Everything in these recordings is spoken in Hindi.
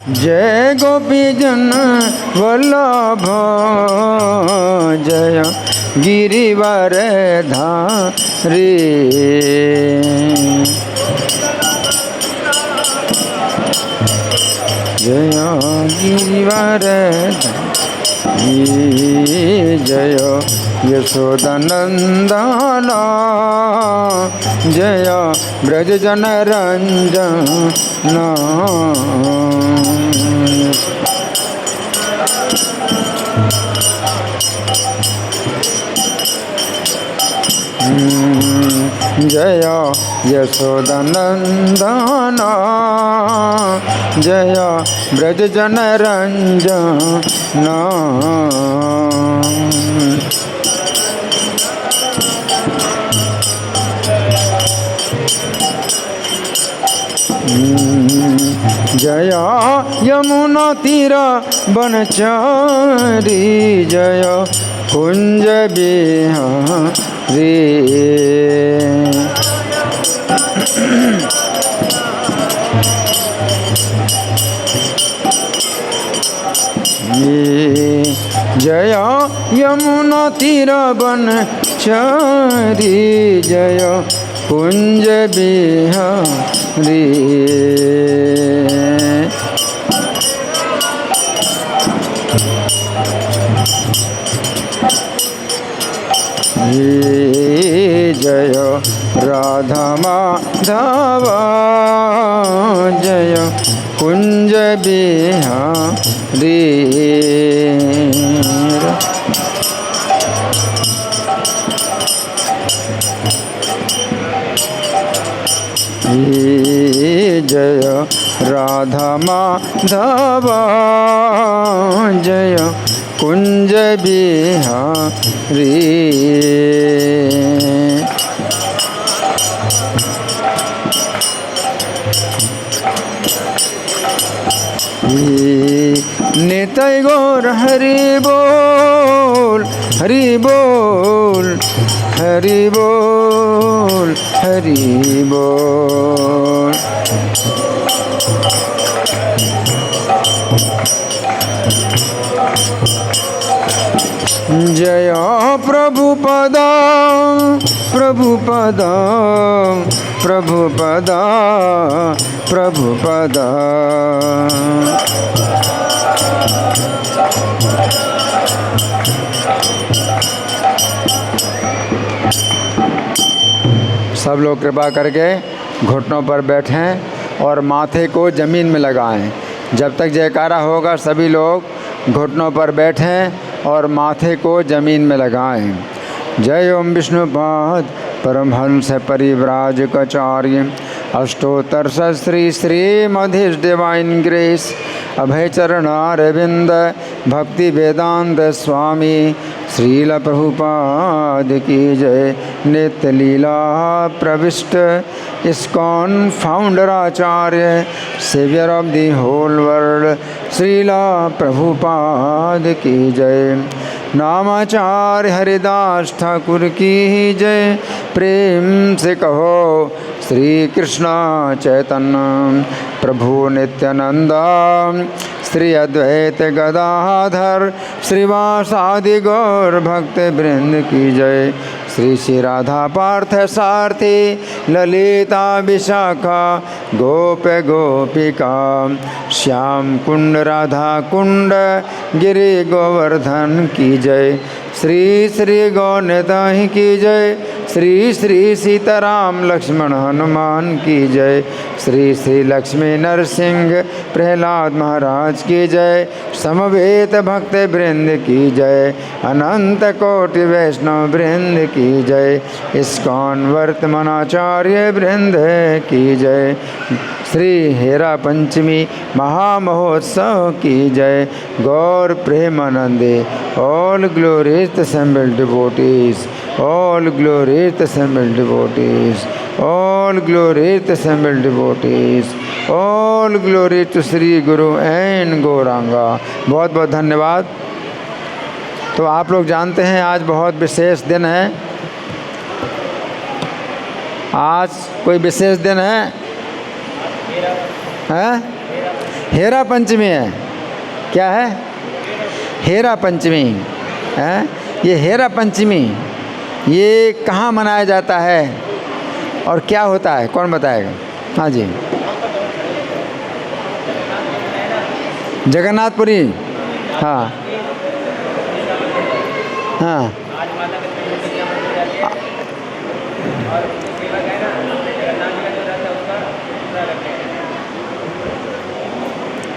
जय गोपी जन वल्लभ जय गिरिवर धारी। जय गिरिवर जय यशोदनंदन जय ब्रज जन रंजन। जय यशोदनंदन जय ब्रज जन रंजन। जय यमुना तीर बनचारी जय कुंज बिहारी। जय यमुना तीर बनचारी जय कुंज बिहारी। जय राधा माधव जय कुंज बिहारी। जय राधा माधव जय कुंज बिहारी। निताई गौर हरि बोल हरि बोल हरि बोल हरि बोल। जय प्रभुपदा प्रभुपदा प्रभुपदा प्रभुपदा। सब लोग कृपा करके घुटनों पर बैठें और माथे को ज़मीन में लगाएं। जब तक जयकारा होगा सभी लोग घुटनों पर बैठें और माथे को ज़मीन में लगाएं। जय ओम विष्णुपाद परमहंस परिव्राजकाचार्य अष्टोत्तर श्री श्रीमधिश डिवाइन ग्रेस अभय चरणारविंद भक्ति वेदांत स्वामी श्रील प्रभुपाद की जय। नित्य लीला प्रविष्ट ISKCON founder acharya saviour of the whole world Srila Prabhupada की जय। नामाचार्य हरिदास ठाकुर की जय। प्रेम से कहो श्री कृष्ण चैतन्य प्रभु नित्यानंद श्री अद्वैत गदाधर श्रीवासादि गौर भक्त वृंद की जय। श्री श्री राधा पार्थ सारथी ललिता विशाखा गोप गोपिका श्याम कुंड राधा कुंड गिरि गोवर्धन की जय। श्री श्री गौनिताई की जय। श्री श्री सीताराम लक्ष्मण हनुमान की जय। श्री श्री लक्ष्मी नरसिंह प्रहलाद महाराज की जय। समवेत भक्त वृंद की जय। अनंत कोटि वैष्णव वृंद की जय। इस्कॉन वर्तमानाचार्य वृंद की जय। श्री हेरा पंचमी महामहोत्सव की जय। गौर प्रेमानंदे all glories assembled devotees, all glorious assembled devotees, all glorious assembled devotees, all glory to Sri Guru and Gauranga। बहुत बहुत धन्यवाद। तो आप लोग जानते हैं आज बहुत विशेष दिन है। आज कोई विशेष दिन है? हेरा पंचमी है। क्या है? हेरा पंचमी है। ये हेरा पंचमी ये कहाँ मनाया जाता है और क्या होता है, कौन बताएगा? हाँ जी, जगन्नाथपुरी। हाँ हाँ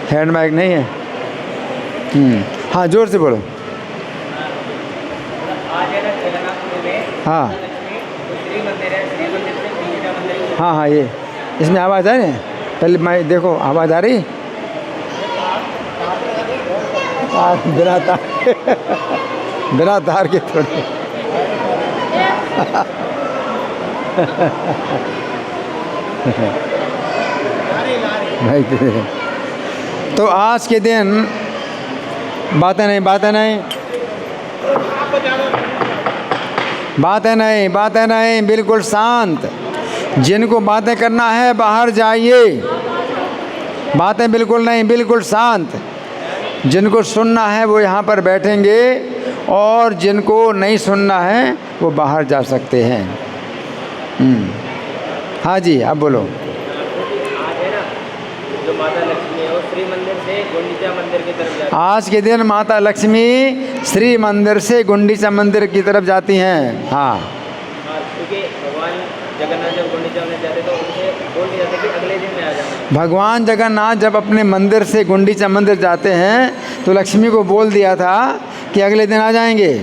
हैंड माइक नहीं है? हाँ, जोर से बोलो। हाँ हाँ हाँ, ये इसमें आवाज़ आ रही है? पहले मैं देखो, आवाज़ आ रही? बिना तार बिना तार के थोड़ी। तो आज के दिन बातें नहीं, बातें नहीं, बातें नहीं, बातें नहीं, बिल्कुल शांत। जिनको बातें करना है बाहर जाइए, बातें बिल्कुल नहीं, बिल्कुल शांत। जिनको सुनना है वो यहाँ पर बैठेंगे और जिनको नहीं सुनना है वो बाहर जा सकते हैं। हाँ जी, अब बोलो। जो माता लक्ष्मी है वो श्री मंदिर से गुंडीचा मंदिर की तरफ जाती है। आज के दिन माता लक्ष्मी श्री मंदिर से गुंडीचा मंदिर की तरफ जाती हैं। हाँ, क्योंकि भगवान जगन्नाथ जब गुंडीचा मंदिर जाते तो उनसे बोल दिया जाता कि अगले दिन में आ जाना। भगवान जगन्नाथ जब अपने मंदिर से गुंडीचा मंदिर जाते हैं तो लक्ष्मी को बोल दिया था कि अगले दिन आ जाएंगे।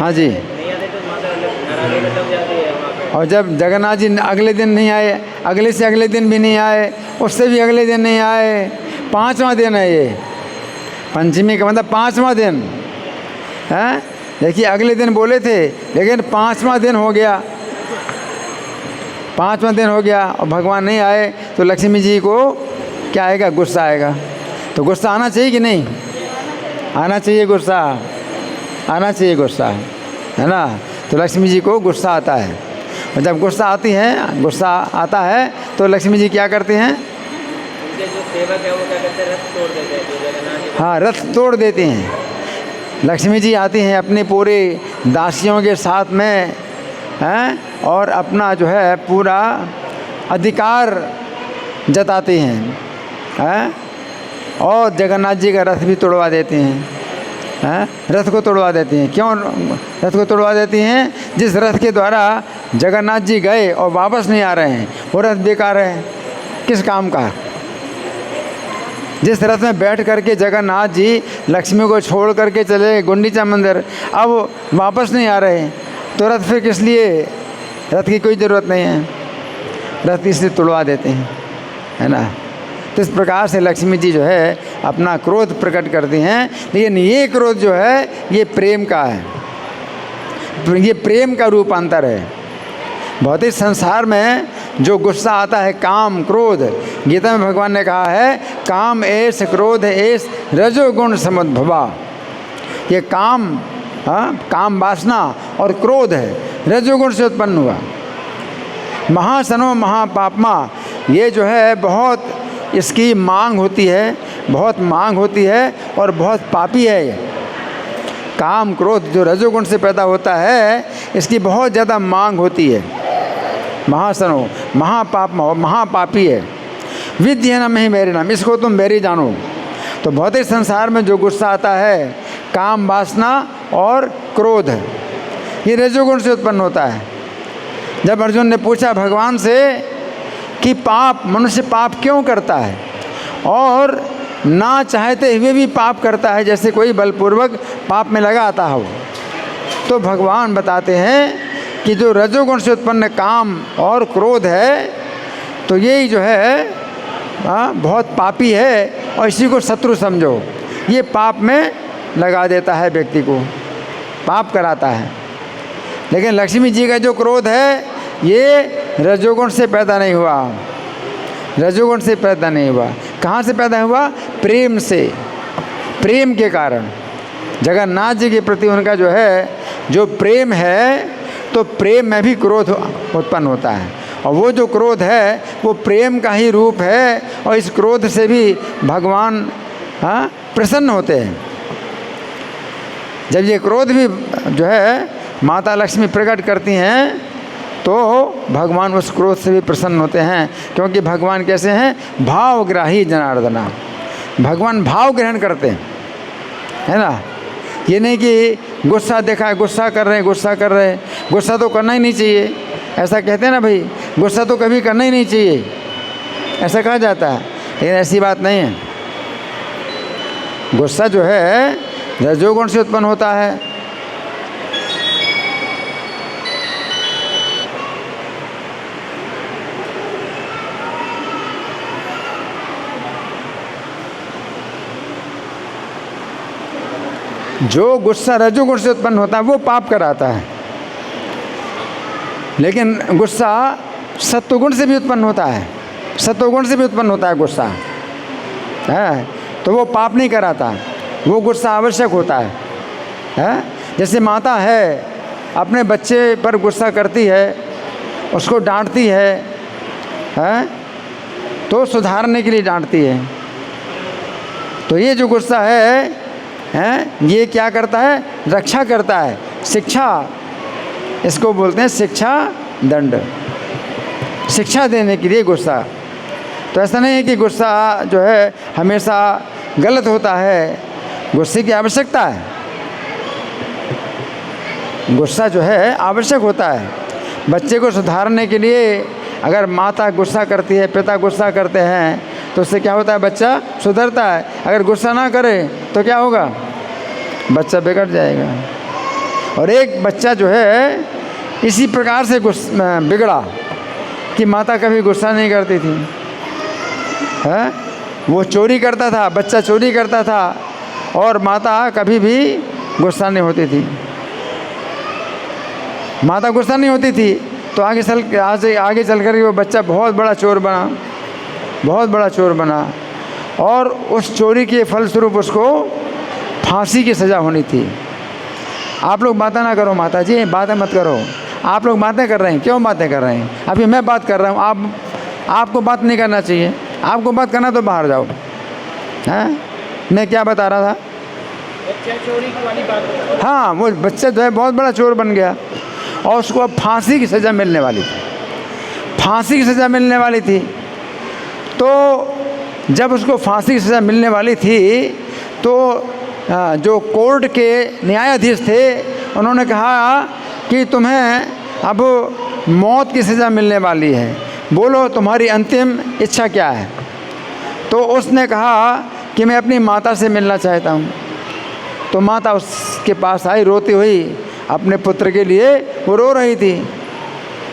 हाँ जी, नहीं आते तो माता नाराज़गी लग जाती है वहाँ पे। और जब जगन्नाथ जी अगले दिन नहीं आए, अगले से अगले दिन भी नहीं आए, उससे भी अगले दिन नहीं आए, 5वां दिन है ये पंचमी का, मतलब 5वां दिन है। देखिए, अगले दिन बोले थे लेकिन 5वां दिन हो गया, 5वां दिन हो गया और भगवान नहीं आए तो लक्ष्मी जी को क्या आएगा? गुस्सा आएगा। तो गुस्सा आना चाहिए कि नहीं आना चाहिए? गुस्सा आना चाहिए, गुस्सा, है ना? तो लक्ष्मी जी को गुस्सा आता है और जब गुस्सा आती है, गुस्सा आता है तो लक्ष्मी जी क्या करते हैं? उनके जो सेवक है वो क्या करते हैं? रथ तोड़ देते हैं। जो जगन्नाथ जी, हाँ, रथ तोड़ देते हैं। लक्ष्मी जी आती हैं अपने पूरे दासियों के साथ में, हैं, और अपना जो है पूरा अधिकार जताते हैं, और जगन्नाथ जी का रथ भी तोड़वा देते हैं, रथ को तोड़वा देती हैं। क्यों रथ को तोड़वा देती हैं? जिस रथ के द्वारा जगन्नाथ जी गए और वापस नहीं आ रहे हैं वो रथ बेकार है, किस काम का? जिस रथ में बैठ करके जगन्नाथ जी लक्ष्मी को छोड़ करके चले गुंडीचा मंदिर, अब वापस नहीं आ रहे तो रथ फिर किस लिए? रथ की कोई ज़रूरत नहीं है, रथ इसलिए तोड़वा देते हैं, है ना? तो इस प्रकार से लक्ष्मी जी जो है अपना क्रोध प्रकट करती हैं, लेकिन ये क्रोध जो है ये प्रेम का है, ये प्रेम का रूपांतर है। भौतिक संसार में जो गुस्सा आता है, काम, क्रोध, गीता में भगवान ने कहा है काम एस क्रोध एस रजोगुण समुद्भवा। ये काम, हाँ, काम वासना और क्रोध है, रजोगुण से उत्पन्न हुआ। महासनो महापापमा, ये जो है बहुत इसकी मांग होती है, बहुत मांग होती है और बहुत पापी है। ये काम क्रोध जो रजोगुण से पैदा होता है इसकी बहुत ज़्यादा मांग होती है। महासनो महापापमा, महापापी है। विद्य नाम ही मेरे नाम, इसको तुम मेरी जानो। तो भौतिक संसार में जो गुस्सा आता है, काम वासना और क्रोध, ये रजोगुण से उत्पन्न होता है। जब अर्जुन ने पूछा भगवान से कि पाप, मनुष्य पाप क्यों करता है और ना चाहते हुए भी पाप करता है, जैसे कोई बलपूर्वक पाप में लगा आता हो, तो भगवान बताते हैं कि जो रजोगुण से उत्पन्न काम और क्रोध है तो यही जो है बहुत पापी है और इसी को शत्रु समझो। ये पाप में लगा देता है, व्यक्ति को पाप कराता है। लेकिन लक्ष्मी जी का जो क्रोध है ये रजोगुण से पैदा नहीं हुआ, रजोगुण से पैदा नहीं हुआ। कहाँ से पैदा हुआ? प्रेम से, प्रेम के कारण। जगन्नाथ जी के प्रति उनका जो है जो प्रेम है, तो प्रेम में भी क्रोध उत्पन्न होता है और वो जो क्रोध है वो प्रेम का ही रूप है, और इस क्रोध से भी भगवान प्रसन्न होते हैं। जब ये क्रोध भी जो है माता लक्ष्मी प्रकट करती हैं तो भगवान उस क्रोध से भी प्रसन्न होते हैं, क्योंकि भगवान कैसे हैं? भावग्राही जनार्दना। भगवान भाव ग्रहण करते हैं, है ना। ये नहीं कि गुस्सा देखा है, गुस्सा कर रहे हैं, गुस्सा कर रहे हैं। गुस्सा तो करना ही नहीं चाहिए, ऐसा कहते हैं ना भाई, गुस्सा तो कभी करना ही नहीं चाहिए, ऐसा कहा जाता है। लेकिन ऐसी बात नहीं है। गुस्सा जो है रजोगुण से उत्पन्न होता है। जो गुस्सा रजोगुण से उत्पन्न होता है वो पाप कराता है, लेकिन गुस्सा सत्वगुण से भी उत्पन्न होता है, सत्वगुण से भी उत्पन्न होता है गुस्सा, है तो वो पाप नहीं कराता, वो गुस्सा आवश्यक होता है। जैसे माता है अपने बच्चे पर गुस्सा करती है, उसको डांटती है तो सुधारने के लिए डांटती है। तो ये जो गुस्सा है ये क्या करता है? रक्षा करता है, शिक्षा, इसको बोलते हैं शिक्षा दंड, शिक्षा देने के लिए गुस्सा। तो ऐसा नहीं है कि गुस्सा जो है हमेशा गलत होता है, गुस्से की आवश्यकता है, गुस्सा जो है आवश्यक होता है। बच्चे को सुधारने के लिए अगर माता गुस्सा करती है, पिता गुस्सा करते हैं, तो उससे क्या होता है? बच्चा सुधरता है। अगर गुस्सा ना करे तो क्या होगा? बच्चा बिगड़ जाएगा। और एक बच्चा जो है इसी प्रकार से बिगड़ा कि माता कभी गुस्सा नहीं करती थी, वो चोरी करता था, बच्चा चोरी करता था और माता कभी भी गुस्सा नहीं होती थी। माता गुस्सा नहीं होती थी तो आगे चल कर वो बच्चा बहुत बड़ा चोर बना, बहुत बड़ा चोर बना, और उस चोरी के फलस्वरूप उसको फांसी की सज़ा होनी थी। आप लोग बातें ना करो माता जी, बातें मत करो। आप लोग बातें कर रहे हैं, क्यों बातें कर रहे हैं? अभी मैं बात कर रहा हूँ, आपको बात नहीं करना चाहिए। आपको बात करना तो बाहर जाओ। हैं? मैं क्या बता रहा था? बच्चा चोरी की वाली बात। हाँ, वो बच्चा जो है बहुत बड़ा चोर बन गया और उसको अब फांसी की सज़ा मिलने वाली थी, फांसी की सज़ा मिलने वाली थी। तो जब उसको फांसी की सज़ा मिलने वाली थी तो जो कोर्ट के न्यायाधीश थे उन्होंने कहा कि तुम्हें अब मौत की सज़ा मिलने वाली है, बोलो तुम्हारी अंतिम इच्छा क्या है? तो उसने कहा कि मैं अपनी माता से मिलना चाहता हूँ। तो माता उसके पास आई रोती हुई, अपने पुत्र के लिए वो रो रही थी,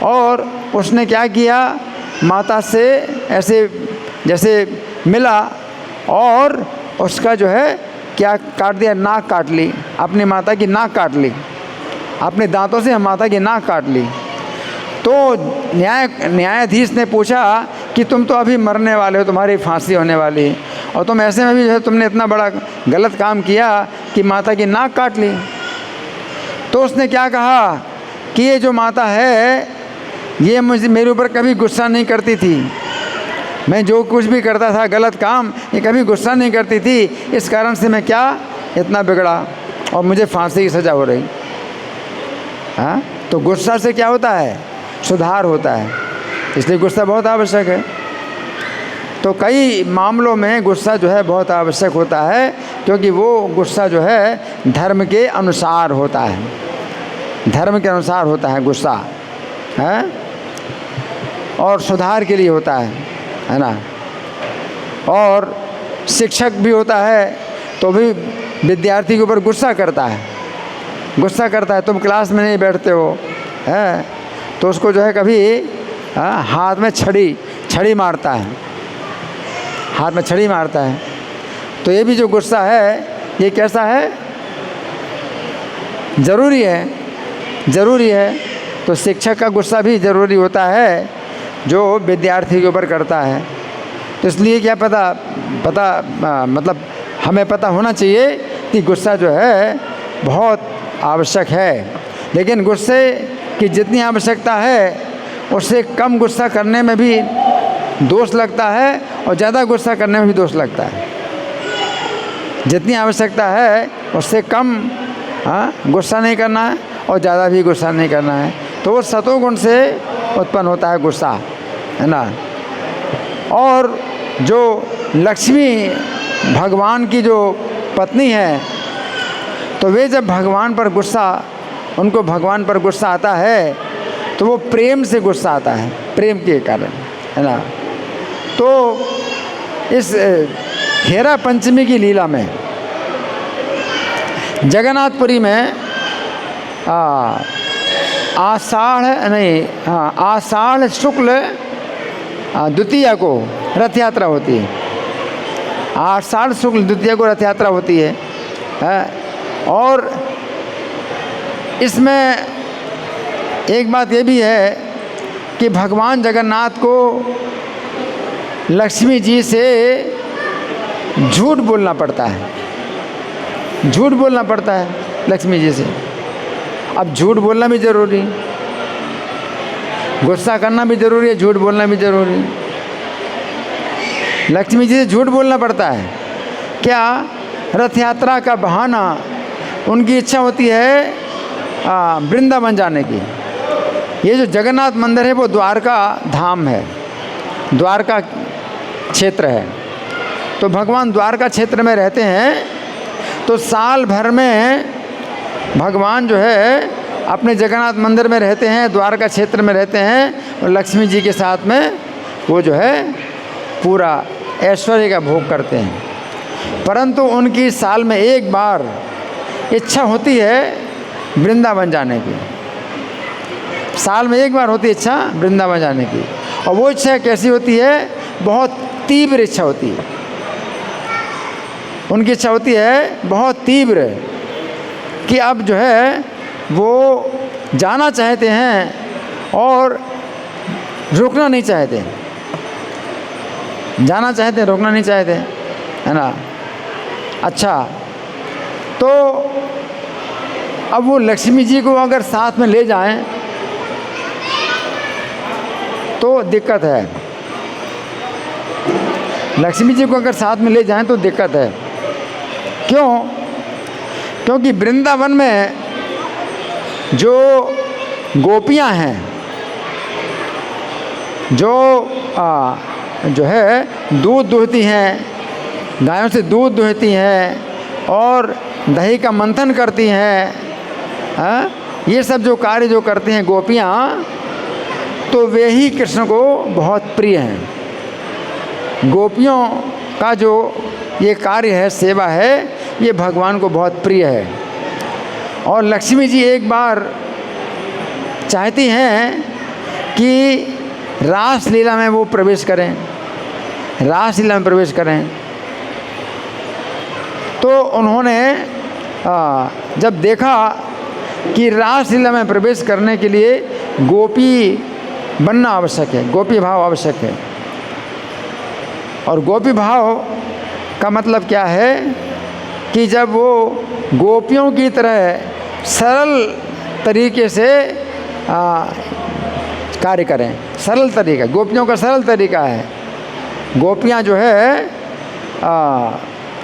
और उसने क्या किया? माता से ऐसे जैसे मिला और उसका जो है क्या काट दिया? नाक काट ली, अपनी माता की नाक काट ली, अपने दांतों से माता की नाक काट ली। तो न्यायाधीश ने पूछा कि तुम तो अभी मरने वाले हो, तुम्हारी फांसी होने वाली है, और तुम ऐसे में भी जो है तुमने इतना बड़ा गलत काम किया कि माता की नाक काट ली। तो उसने क्या कहा कि ये जो माता है ये मेरे ऊपर कभी गुस्सा नहीं करती थी, मैं जो कुछ भी करता था गलत काम, ये कभी गुस्सा नहीं करती थी, इस कारण से मैं क्या इतना बिगड़ा और मुझे फांसी की सज़ा हो रही। हाँ, तो गुस्सा से क्या होता है? सुधार होता है, इसलिए गुस्सा बहुत आवश्यक है। तो कई मामलों में गुस्सा जो है बहुत आवश्यक होता है, क्योंकि वो गुस्सा जो है धर्म के अनुसार होता है, धर्म के अनुसार होता है गुस्सा, है, और सुधार के लिए होता है ना। और शिक्षक भी होता है तो भी विद्यार्थी के ऊपर गुस्सा करता है, गुस्सा करता है, तुम क्लास में नहीं बैठते हो, है, तो उसको जो है कभी हाथ में छड़ी मारता है, हाथ में छड़ी मारता है। तो ये भी जो गुस्सा है ये कैसा है? ज़रूरी है, ज़रूरी है। तो शिक्षक का गुस्सा भी ज़रूरी होता है जो विद्यार्थी के ऊपर करता है। तो इसलिए क्या मतलब हमें पता होना चाहिए कि गुस्सा जो है बहुत आवश्यक है, लेकिन गुस्से की जितनी आवश्यकता है उससे कम गुस्सा करने में भी दोष लगता है और ज़्यादा गुस्सा करने में भी दोष लगता है। जितनी आवश्यकता है उससे कम गुस्सा नहीं करना है और ज़्यादा भी गुस्सा नहीं करना है। तो वो सतोगुण से उत्पन्न होता है गुस्सा, है ना। और जो लक्ष्मी भगवान की जो पत्नी है, तो वे जब उनको भगवान पर गुस्सा आता है तो वो प्रेम से गुस्सा आता है, प्रेम के कारण, है ना। तो इस हेरा पंचमी की लीला में जगन्नाथपुरी में आषाढ़ शुक्ल द्वितीया को रथ यात्रा होती है। आषाढ़ शुक्ल द्वितीया को रथ यात्रा होती है, और इसमें एक बात ये भी है कि भगवान जगन्नाथ को लक्ष्मी जी से झूठ बोलना पड़ता है, झूठ बोलना पड़ता है लक्ष्मी जी से। अब झूठ बोलना भी ज़रूरी, गुस्सा करना भी ज़रूरी है, झूठ बोलना भी ज़रूरी है। लक्ष्मी जी से झूठ बोलना पड़ता है। क्या? रथ यात्रा का बहाना, उनकी इच्छा होती है वृंदावन जाने की। ये जो जगन्नाथ मंदिर है वो द्वारका धाम है, द्वारका क्षेत्र है। तो भगवान द्वारका क्षेत्र में रहते हैं, तो साल भर में भगवान जो है अपने जगन्नाथ मंदिर में रहते हैं, द्वारका क्षेत्र में रहते हैं, और लक्ष्मी जी के साथ में वो जो है पूरा ऐश्वर्य का भोग करते हैं। परंतु उनकी साल में एक बार इच्छा होती है वृंदावन जाने की, साल में एक बार होती है इच्छा वृंदावन जाने की। और वो इच्छा कैसी होती है? बहुत तीव्र इच्छा होती है। उनकी इच्छा होती है बहुत तीव्र कि अब जो है वो जाना चाहते हैं और रुकना नहीं चाहते, जाना चाहते हैं, रुकना नहीं चाहते, है ना। अच्छा, तो अब वो लक्ष्मी जी को अगर साथ में ले जाएं तो दिक्कत है, लक्ष्मी जी को अगर साथ में ले जाएं तो दिक्कत है। क्यों? क्योंकि वृंदावन में जो गोपियां हैं, जो है दूध दुहती हैं, गायों से दूध दुहती हैं और दही का मंथन करती हैं, ये सब जो कार्य जो करती हैं गोपियां, तो वे ही कृष्ण को बहुत प्रिय हैं। गोपियों का जो ये कार्य है, सेवा है, ये भगवान को बहुत प्रिय है। और लक्ष्मी जी एक बार चाहती हैं कि रास लीला में वो प्रवेश करें, रास लीला में प्रवेश करें। तो उन्होंने जब देखा कि रास लीला में प्रवेश करने के लिए गोपी बनना आवश्यक है, गोपी भाव आवश्यक है। और गोपी भाव का मतलब क्या है कि जब वो गोपियों की तरह सरल तरीके से कार्य करें, सरल तरीका, गोपियों का सरल तरीका है। गोपियाँ जो है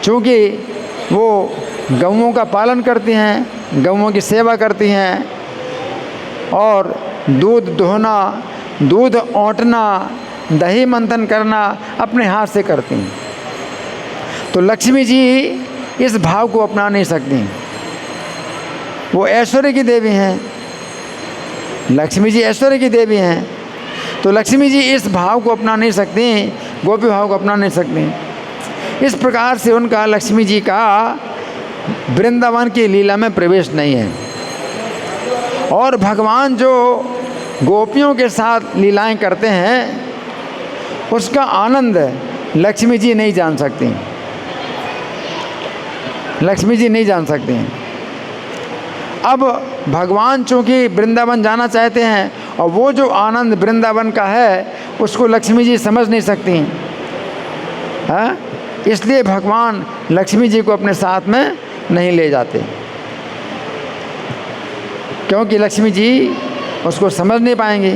चूँकि वो गौओं का पालन करती हैं, गौओं की सेवा करती हैं, और दूध दोहना, दूध औंटना, दही मंथन करना अपने हाथ से करती हैं। तो लक्ष्मी जी इस भाव को अपना नहीं सकती, वो ऐश्वर्य की देवी हैं, लक्ष्मी जी ऐश्वर्य की देवी हैं। तो लक्ष्मी जी इस भाव को अपना नहीं सकती, गोपी भाव को अपना नहीं सकती। इस प्रकार से उनका, लक्ष्मी जी का वृंदावन की लीला में प्रवेश नहीं है। और भगवान जो गोपियों के साथ लीलाएं करते हैं, उसका आनंद लक्ष्मी जी नहीं जान सकती, लक्ष्मी जी नहीं जान सकती हैं। अब भगवान चूँकि वृंदावन जाना चाहते हैं, और वो जो आनंद वृंदावन का है उसको लक्ष्मी जी समझ नहीं सकती हैं, इसलिए भगवान लक्ष्मी जी को अपने साथ में नहीं ले जाते, क्योंकि लक्ष्मी जी उसको समझ नहीं पाएंगी।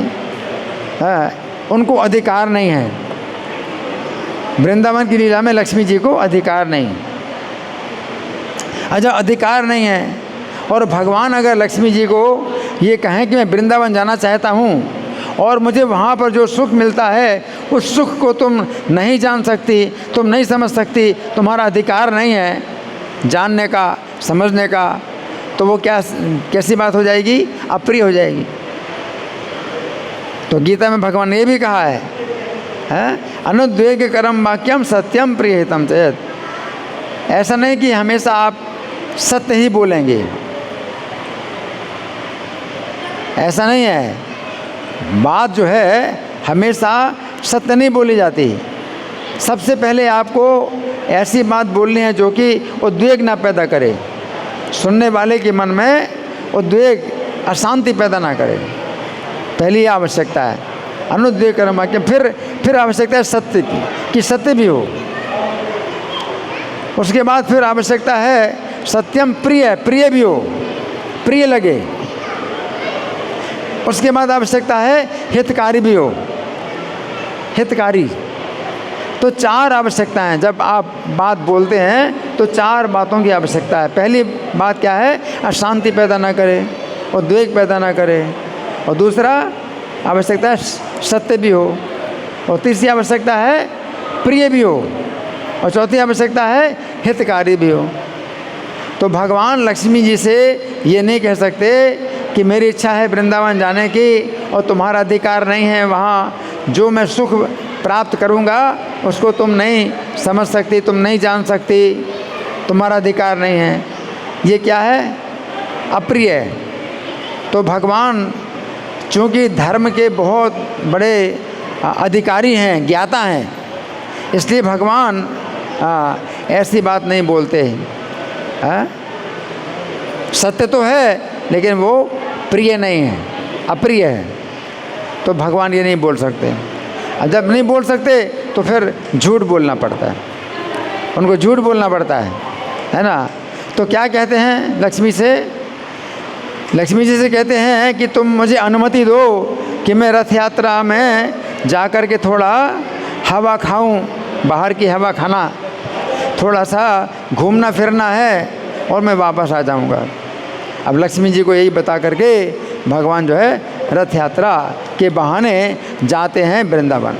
उनको अधिकार नहीं है। वृंदावन की लीला में लक्ष्मी जी को अधिकार नहीं। अच्छा, अधिकार नहीं है और भगवान अगर लक्ष्मी जी को ये कहें कि मैं वृंदावन जाना चाहता हूँ और मुझे वहाँ पर जो सुख मिलता है उस सुख को तुम नहीं जान सकती, तुम नहीं समझ सकती, तुम्हारा अधिकार नहीं है जानने का, समझने का, तो वो कैसी बात हो जाएगी? अप्रिय हो जाएगी। तो गीता में भगवान ने ये भी कहा है, अनुद्वेग करम वाक्यम सत्यम प्रियहितम चेत। ऐसा नहीं कि हमेशा आप सत्य ही बोलेंगे, ऐसा नहीं है। बात जो है हमेशा सत्य नहीं बोली जाती। सबसे पहले आपको ऐसी बात बोलनी है जो कि उद्वेग ना पैदा करे, सुनने वाले के मन में उद्वेग, अशांति पैदा ना करे। पहली आवश्यकता है अनुद्वेग कर्म वाक्य। फिर आवश्यकता है सत्य की, कि सत्य भी हो। उसके बाद फिर आवश्यकता है सत्यम प्रिय, प्रिय भी हो, प्रिय लगे। उसके बाद आवश्यकता है हितकारी भी हो, हितकारी। तो 4 आवश्यकताएं जब आप बात बोलते हैं तो 4 बातों की आवश्यकता है। पहली बात क्या है? अशांति पैदा ना करे, उद्वेग पैदा ना करे। और दूसरा आवश्यकता है सत्य भी हो। और तीसरी आवश्यकता है प्रिय भी हो। और चौथी आवश्यकता है हितकारी भी हो। तो भगवान लक्ष्मी जी से ये नहीं कह सकते कि मेरी इच्छा है वृंदावन जाने की और तुम्हारा अधिकार नहीं है, वहाँ जो मैं सुख प्राप्त करूँगा उसको तुम नहीं समझ सकती, तुम नहीं जान सकती, तुम्हारा अधिकार नहीं है। ये क्या है? अप्रिय है। तो भगवान चूँकि धर्म के बहुत बड़े अधिकारी हैं, ज्ञाता हैं, इसलिए भगवान ऐसी बात नहीं बोलते हैं। सत्य तो है लेकिन वो प्रिय नहीं है, अप्रिय है। तो भगवान ये नहीं बोल सकते। और जब नहीं बोल सकते तो फिर झूठ बोलना पड़ता है, उनको झूठ बोलना पड़ता है ना। तो क्या कहते हैं लक्ष्मी से? लक्ष्मी जी से कहते हैं कि तुम मुझे अनुमति दो कि मैं रथ यात्रा में जा कर के थोड़ा हवा खाऊं, बाहर की हवा खाना, थोड़ा सा घूमना फिरना है और मैं वापस आ जाऊंगा। अब लक्ष्मी जी को यही बता करके भगवान जो है रथ यात्रा के बहाने जाते हैं वृंदावन।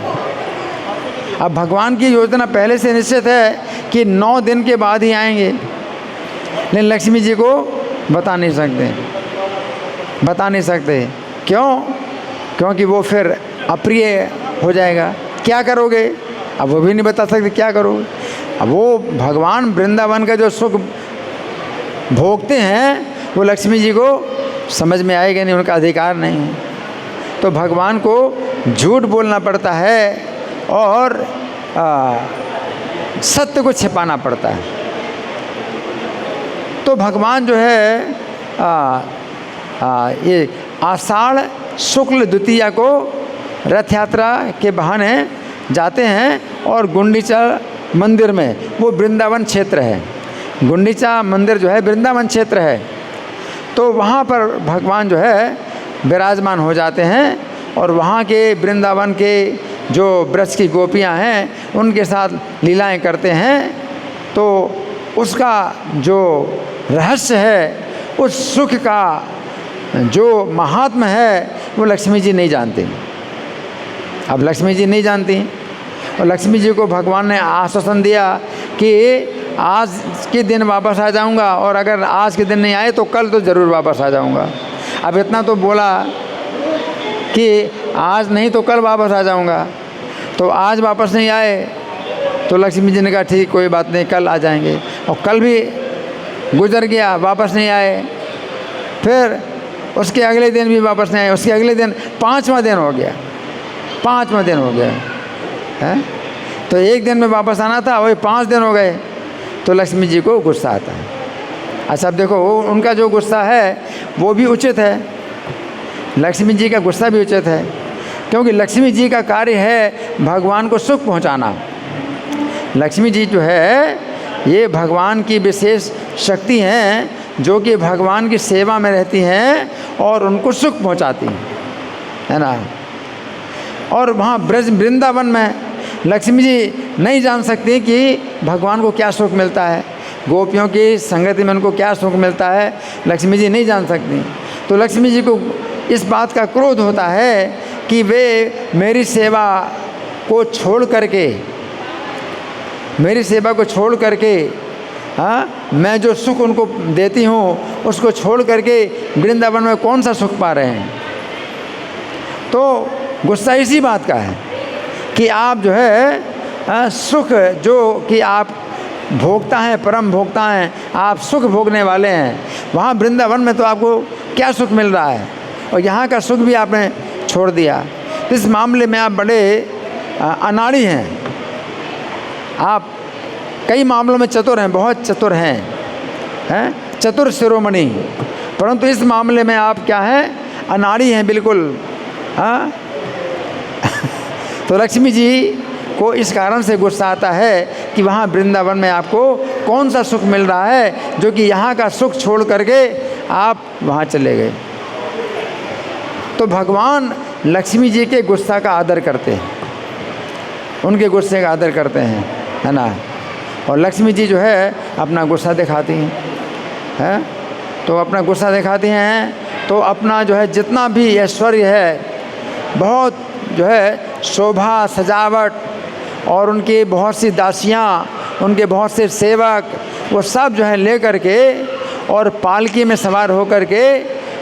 अब भगवान की योजना पहले से निश्चित है कि 9 दिन के बाद ही आएंगे, लेकिन लक्ष्मी जी को बता नहीं सकते। क्यों? क्योंकि वो फिर अप्रिय हो जाएगा। क्या करोगे? अब वो भी नहीं बता सकते क्या करोगे। अब वो भगवान वृंदावन का जो सुख भोगते हैं वो लक्ष्मी जी को समझ में आएगा नहीं, उनका अधिकार नहीं है। तो भगवान को झूठ बोलना पड़ता है और सत्य को छिपाना पड़ता है। तो भगवान जो है ये आषाढ़ शुक्ल द्वितीया को रथ यात्रा के बहाने जाते हैं और गुंडीचा मंदिर में, वो वृंदावन क्षेत्र है, गुंडीचा मंदिर जो है वृंदावन क्षेत्र है, तो वहाँ पर भगवान जो है विराजमान हो जाते हैं और वहाँ के वृंदावन के जो ब्रज की गोपियाँ हैं उनके साथ लीलाएं करते हैं। तो उसका जो रहस्य है, उस सुख का जो महात्म्य है वो लक्ष्मी जी नहीं जानती। अब लक्ष्मी जी नहीं जानती और लक्ष्मी जी को भगवान ने आश्वासन दिया कि आज के दिन वापस आ जाऊंगा और अगर आज के दिन नहीं आए तो कल तो ज़रूर वापस आ जाऊंगा। अब इतना तो बोला कि आज नहीं तो कल वापस आ जाऊंगा। तो आज वापस नहीं आए तो लक्ष्मी जी ने कहा ठीक, कोई बात नहीं, कल आ जाएंगे। और कल भी गुजर गया, वापस नहीं आए। फिर उसके अगले दिन भी वापस नहीं आए। उसके अगले दिन 5वां दिन हो गया, 5वां दिन हो गया है। तो एक दिन में वापस आना था, वही 5 दिन हो गए। तो लक्ष्मी जी को गुस्सा आता है। अच्छा अब देखो, उनका जो गुस्सा है वो भी उचित है, लक्ष्मी जी का गुस्सा भी उचित है, क्योंकि लक्ष्मी जी का कार्य है भगवान को सुख पहुंचाना। लक्ष्मी जी जो है ये भगवान की विशेष शक्ति हैं जो कि भगवान की सेवा में रहती हैं और उनको सुख पहुंचाती हैं, है ना। और वहाँ ब्रज वृंदावन में लक्ष्मी जी नहीं जान सकती कि भगवान को क्या सुख मिलता है, गोपियों की संगति में उनको क्या सुख मिलता है, लक्ष्मी जी नहीं जान सकती। तो लक्ष्मी जी को इस बात का क्रोध होता है कि वे मेरी सेवा को छोड़ करके, मेरी सेवा को छोड़ करके, हाँ, मैं जो सुख उनको देती हूँ उसको छोड़ करके वृंदावन में कौन सा सुख पा रहे हैं। तो गुस्सा इसी बात का है कि आप जो है सुख जो कि आप भोगता हैं, परम भोगता हैं, आप सुख भोगने वाले हैं, वहाँ वृंदावन में तो आपको क्या सुख मिल रहा है और यहाँ का सुख भी आपने छोड़ दिया। इस मामले में आप बड़े अनाड़ी हैं, आप कई मामलों में चतुर हैं, बहुत चतुर हैं, चतुर शिरोमणि, परंतु इस मामले में आप क्या हैं, अनाड़ी हैं बिल्कुल। हाँ तो लक्ष्मी जी को इस कारण से गुस्सा आता है कि वहाँ वृंदावन में आपको कौन सा सुख मिल रहा है जो कि यहाँ का सुख छोड़ करके आप वहाँ चले गए। तो भगवान लक्ष्मी जी के गुस्सा का आदर करते हैं, उनके गुस्से का आदर करते हैं, है ना। और लक्ष्मी जी जो है अपना गुस्सा दिखाती हैं, तो अपना गुस्सा दिखाती हैं तो अपना जो है जितना भी ऐश्वर्य है, बहुत जो है शोभा सजावट और उनकी बहुत सी दासियाँ, उनके बहुत से सेवक, वो सब जो है ले करके और पालकी में सवार होकर के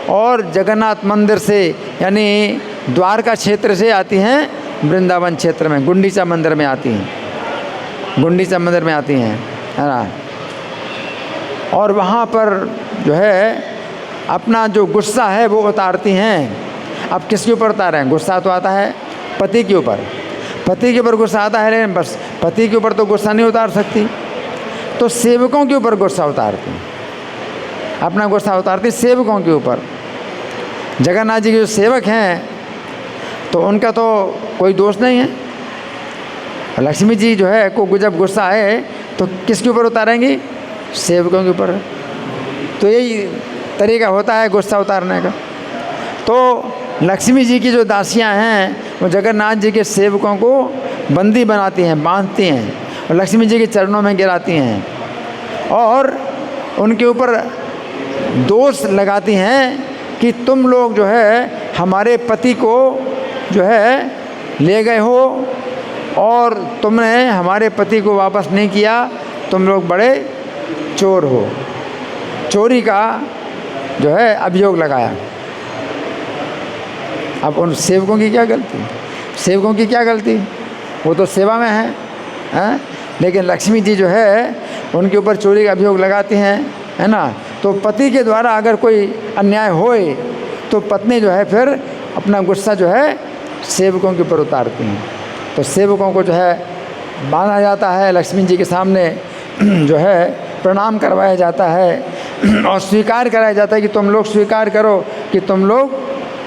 और जगन्नाथ मंदिर से यानी द्वारका क्षेत्र से आती हैं वृंदावन क्षेत्र में, गुंडीचा मंदिर में आती हैं, गुंडीचा मंदिर में आती हैं, है ना। और वहाँ पर जो है अपना जो गुस्सा है वो उतारती हैं। अब किसके ऊपर उतारें? गुस्सा तो आता है पति के ऊपर, पति के ऊपर गुस्सा आता है, लेकिन बस पति के ऊपर तो गुस्सा नहीं उतार सकती, तो सेवकों के ऊपर गुस्सा उतारती, अपना गुस्सा उतारती सेवकों के ऊपर। जगन्नाथ जी के जो सेवक हैं तो उनका तो कोई दोष नहीं है। लक्ष्मी जी जो है को जब गुस्सा आए तो किसके ऊपर उतारेंगी? सेवकों के ऊपर। तो यही तरीका होता है गुस्सा उतारने का। तो लक्ष्मी जी की जो दासियां हैं वो जगन्नाथ जी के सेवकों को बंदी बनाती हैं, बांधती हैं और लक्ष्मी जी के चरणों में गिराती हैं और उनके ऊपर दोष लगाती हैं कि तुम लोग जो है हमारे पति को जो है ले गए हो और तुमने हमारे पति को वापस नहीं किया, तुम लोग बड़े चोर हो। चोरी का जो है अभियोग लगाया। अब उन सेवकों की क्या गलती? सेवकों की क्या गलती? वो तो सेवा में हैं? लेकिन लक्ष्मी जी जो है उनके ऊपर चोरी का अभियोग लगाती हैं, है ना। तो पति के द्वारा अगर कोई अन्याय होए तो पत्नी जो है फिर अपना गुस्सा जो है सेवकों के ऊपर उतारती हैं। तो सेवकों को जो है बांधा जाता है, लक्ष्मी जी के सामने जो है प्रणाम करवाया जाता है और स्वीकार कराया जाता है कि तुम लोग स्वीकार करो कि तुम लोग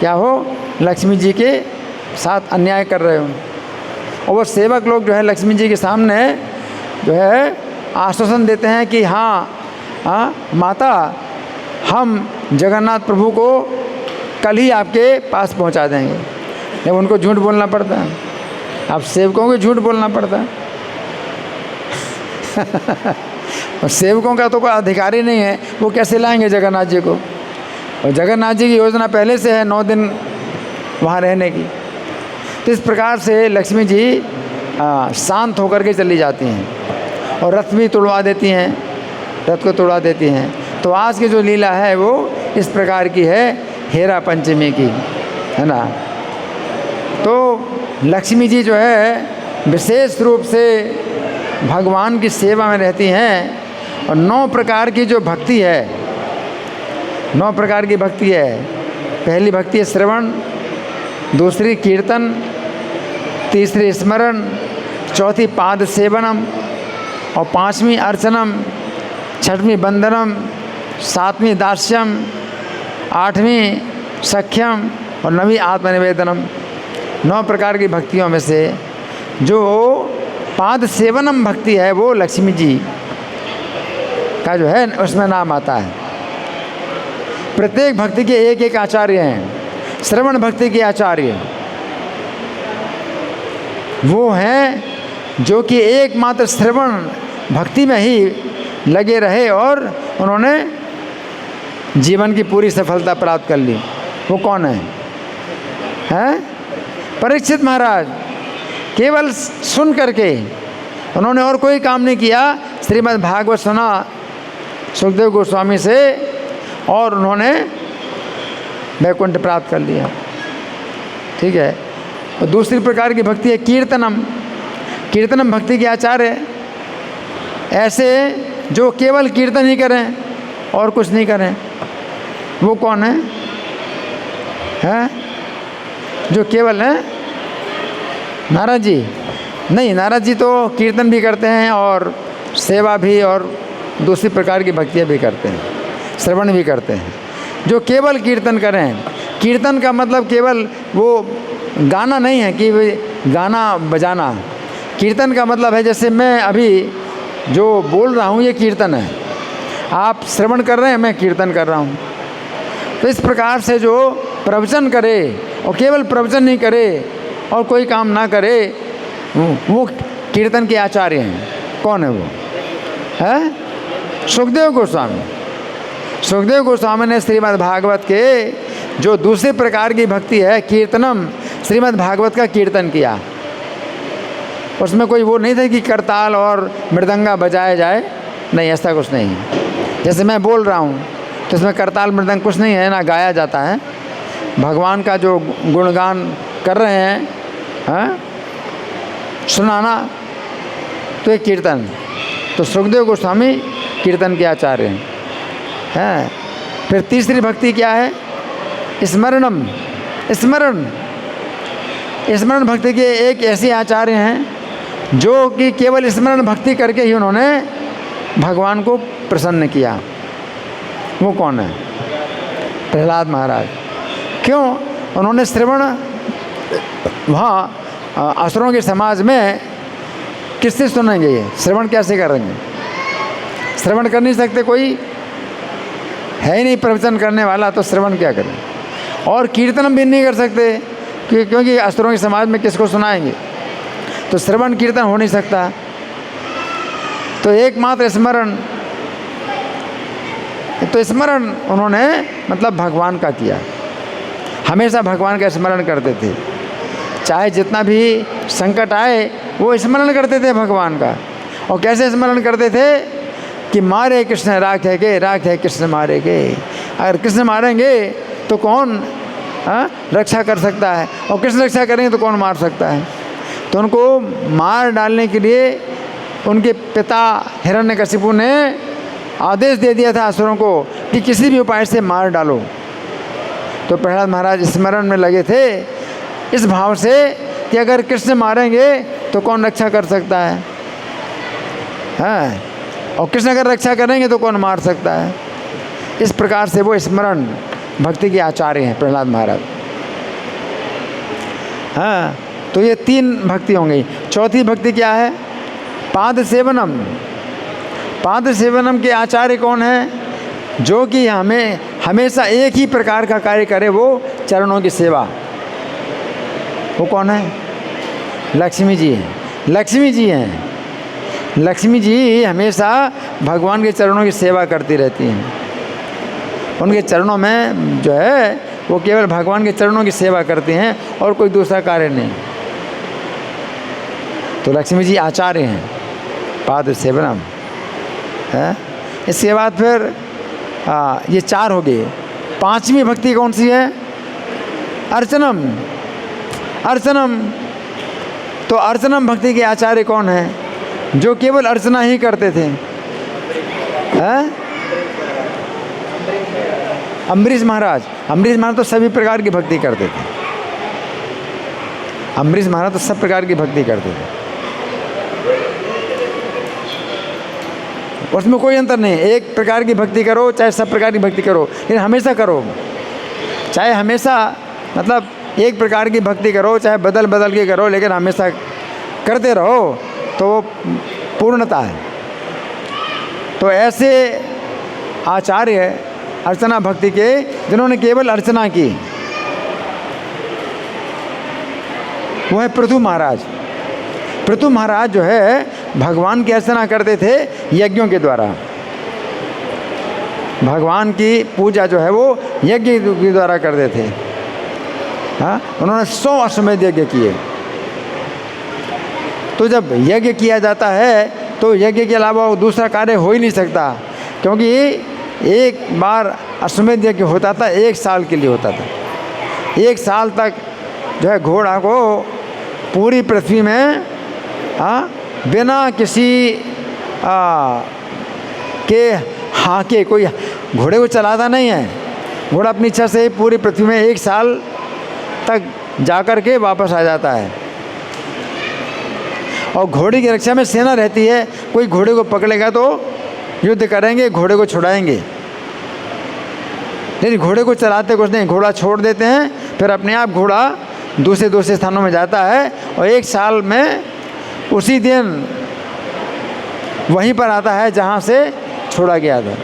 क्या हो, लक्ष्मी जी के साथ अन्याय कर रहे हो। और वो सेवक लोग जो है लक्ष्मी जी के सामने जो है आश्वासन देते हैं कि हाँ माता, हम जगन्नाथ प्रभु को कल ही आपके पास पहुंचा देंगे। लेकिन उनको झूठ बोलना पड़ता है। अब सेवकों को झूठ बोलना पड़ता है और सेवकों का तो कोई अधिकार ही नहीं है, वो कैसे लाएंगे जगन्नाथ जी को। और जगन्नाथ जी की योजना पहले से है 9 दिन वहाँ रहने की। तो इस प्रकार से लक्ष्मी जी शांत होकर के चली जाती हैं और रथ भी तुड़वा देती हैं, रथ को तुड़वा देती हैं। तो आज की जो लीला है वो इस प्रकार की है, हेरा पंचमी की, है ना। तो लक्ष्मी जी जो है विशेष रूप से भगवान की सेवा में रहती हैं और 9 प्रकार की जो भक्ति है, 9 प्रकार की भक्ति है। पहली भक्ति है श्रवण, दूसरी कीर्तन, तीसरी स्मरण, चौथी पाद सेवनम और 5वीं अर्चनम, 6वीं बंदनम, 7वीं दास्यम, 8वीं सख्यम और 9वीं आत्मनिवेदनम। 9 प्रकार की भक्तियों में से जो पाद सेवनम भक्ति है वो लक्ष्मी जी का जो है उसमें नाम आता है। प्रत्येक भक्ति के एक एक आचार्य हैं। श्रवण भक्ति के आचार्य वो हैं जो कि एकमात्र श्रवण भक्ति में ही लगे रहे और उन्होंने जीवन की पूरी सफलता प्राप्त कर ली। वो कौन है? हैं? परीक्षित महाराज। केवल सुन करके उन्होंने और कोई काम नहीं किया, श्रीमद् भागवत सुना सुखदेव गोस्वामी से और उन्होंने वैकुंठ प्राप्त कर लिया। ठीक है। और दूसरी प्रकार की भक्ति है कीर्तनम। कीर्तनम भक्ति के आचार्य ऐसे जो केवल कीर्तन ही करें और कुछ नहीं करें। वो कौन है? हैं? जो केवल है नारद जी? नहीं, नारद जी तो कीर्तन भी करते हैं और सेवा भी और दूसरी प्रकार की भक्तियाँ भी करते हैं, श्रवण भी करते हैं। जो केवल कीर्तन करें, कीर्तन का मतलब केवल वो गाना नहीं है कि गाना बजाना। कीर्तन का मतलब है जैसे मैं अभी जो बोल रहा हूँ ये कीर्तन है, आप श्रवण कर रहे हैं, मैं कीर्तन कर रहा हूँ। तो इस प्रकार से जो प्रवचन करे और केवल प्रवचन नहीं करे और कोई काम ना करे, वो कीर्तन के आचार्य हैं। कौन है वो? है सुखदेव गोस्वामी। सुखदेव गोस्वामी ने श्रीमद् भागवत के जो दूसरे प्रकार की भक्ति है कीर्तनम, श्रीमद् भागवत का कीर्तन किया। उसमें कोई वो नहीं था कि करताल और मृदंगा बजाया जाए, नहीं, ऐसा कुछ नहीं है। जैसे मैं बोल रहा हूँ तो इसमें करताल मृदंग कुछ नहीं है, ना गाया जाता है। भगवान का जो गुणगान कर रहे हैं, हाँ, सुनाना, तो ये कीर्तन। तो सुखदेव गोस्वामी कीर्तन के आचार्य हैं। फिर तीसरी भक्ति क्या है? स्मरणम। स्मरण। स्मरण भक्ति के एक ऐसे आचार्य हैं जो कि केवल स्मरण भक्ति करके ही उन्होंने भगवान को प्रसन्न किया। वो कौन है? प्रहलाद महाराज। क्यों? उन्होंने श्रवण, वहाँ असुरों के समाज में किससे सुनेंगे? ये श्रवण कैसे करेंगे? श्रवण कर नहीं सकते, कोई है ही नहीं प्रवचन करने वाला, तो श्रवण क्या करें? और कीर्तन भी नहीं कर सकते क्योंकि असुरों के समाज में किसको सुनाएंगे? तो श्रवण कीर्तन हो नहीं सकता। तो एकमात्र स्मरण। तो स्मरण उन्होंने मतलब भगवान का किया, हमेशा भगवान का स्मरण करते थे। चाहे जितना भी संकट आए वो स्मरण करते थे भगवान का। और कैसे स्मरण करते थे कि मारे कृष्ण राखेंगे, राखे कृष्ण मारेंगे। अगर कृष्ण मारेंगे तो कौन रक्षा कर सकता है, और कृष्ण रक्षा करेंगे तो कौन मार सकता है? तो उनको मार डालने के लिए उनके पिता हिरण्यकशिपु ने आदेश दे दिया था असुरों को कि किसी भी उपाय से मार डालो। तो प्रहलाद महाराज स्मरण में लगे थे इस भाव से कि अगर कृष्ण मारेंगे तो कौन रक्षा कर सकता है, और कृष्ण अगर रक्षा करेंगे तो कौन मार सकता है। इस प्रकार से वो स्मरण भक्ति के आचार्य हैं प्रहलाद महाराज। तो ये तीन भक्ति हो गई। चौथी भक्ति क्या है? पाद सेवनम। पाद सेवनम के आचार्य कौन है? जो कि हमें हमेशा एक ही प्रकार का कार्य करे, वो चरणों की सेवा। वो कौन है? लक्ष्मी जी हैं। लक्ष्मी जी हैं। लक्ष्मी जी हमेशा भगवान के चरणों की सेवा करती रहती हैं। उनके चरणों में जो है वो केवल भगवान के चरणों की सेवा करती हैं और कोई दूसरा कार्य नहीं। तो लक्ष्मी जी आचार्य हैं, पाद सेवनम है। इसके बाद फिर ये चार हो गए। पांचवी भक्ति कौन सी है? अर्चनम। अर्चनम। तो अर्चनम भक्ति के आचार्य कौन है? जो केवल अर्चना ही करते थे। अम्बरीश महाराज। अम्बरीश महाराज तो सभी प्रकार की भक्ति करते थे। अम्बरीश महाराज तो सब प्रकार की भक्ति करते थे, उसमें कोई अंतर नहीं। एक प्रकार की भक्ति करो चाहे सब प्रकार की भक्ति करो, लेकिन हमेशा करो। चाहे हमेशा मतलब एक प्रकार की भक्ति करो, चाहे बदल बदल के करो, लेकिन हमेशा करते रहो, तो वो पूर्णता है। तो ऐसे आचार्य अर्चना भक्ति के जिन्होंने केवल अर्चना की, वो है पृथु महाराज। पृथु महाराज जो है भगवान की अर्चना करते थे यज्ञों के द्वारा। भगवान की पूजा जो है वो यज्ञ के द्वारा करते थे। हाँ, उन्होंने 100 अश्वमेध यज्ञ किए। तो जब यज्ञ किया जाता है तो यज्ञ के अलावा वो दूसरा कार्य हो ही नहीं सकता, क्योंकि एक बार अश्वमेध यज्ञ होता था 1 साल के लिए होता था। 1 साल तक जो है घोड़ा को पूरी पृथ्वी में बिना किसी के हाके, कोई घोड़े को चलाता नहीं है। घोड़ा अपनी इच्छा से पूरी पृथ्वी में 1 साल तक जाकर के वापस आ जाता है। और घोड़े की रक्षा में सेना रहती है। कोई घोड़े को पकड़ेगा तो युद्ध करेंगे, घोड़े को छुड़ाएंगे, लेकिन घोड़े को चलाते कुछ नहीं, घोड़ा छोड़ देते हैं, फिर अपने आप घोड़ा दूसरे स्थानों में जाता है और 1 साल में उसी दिन वहीं पर आता है जहाँ से छोड़ा गया था।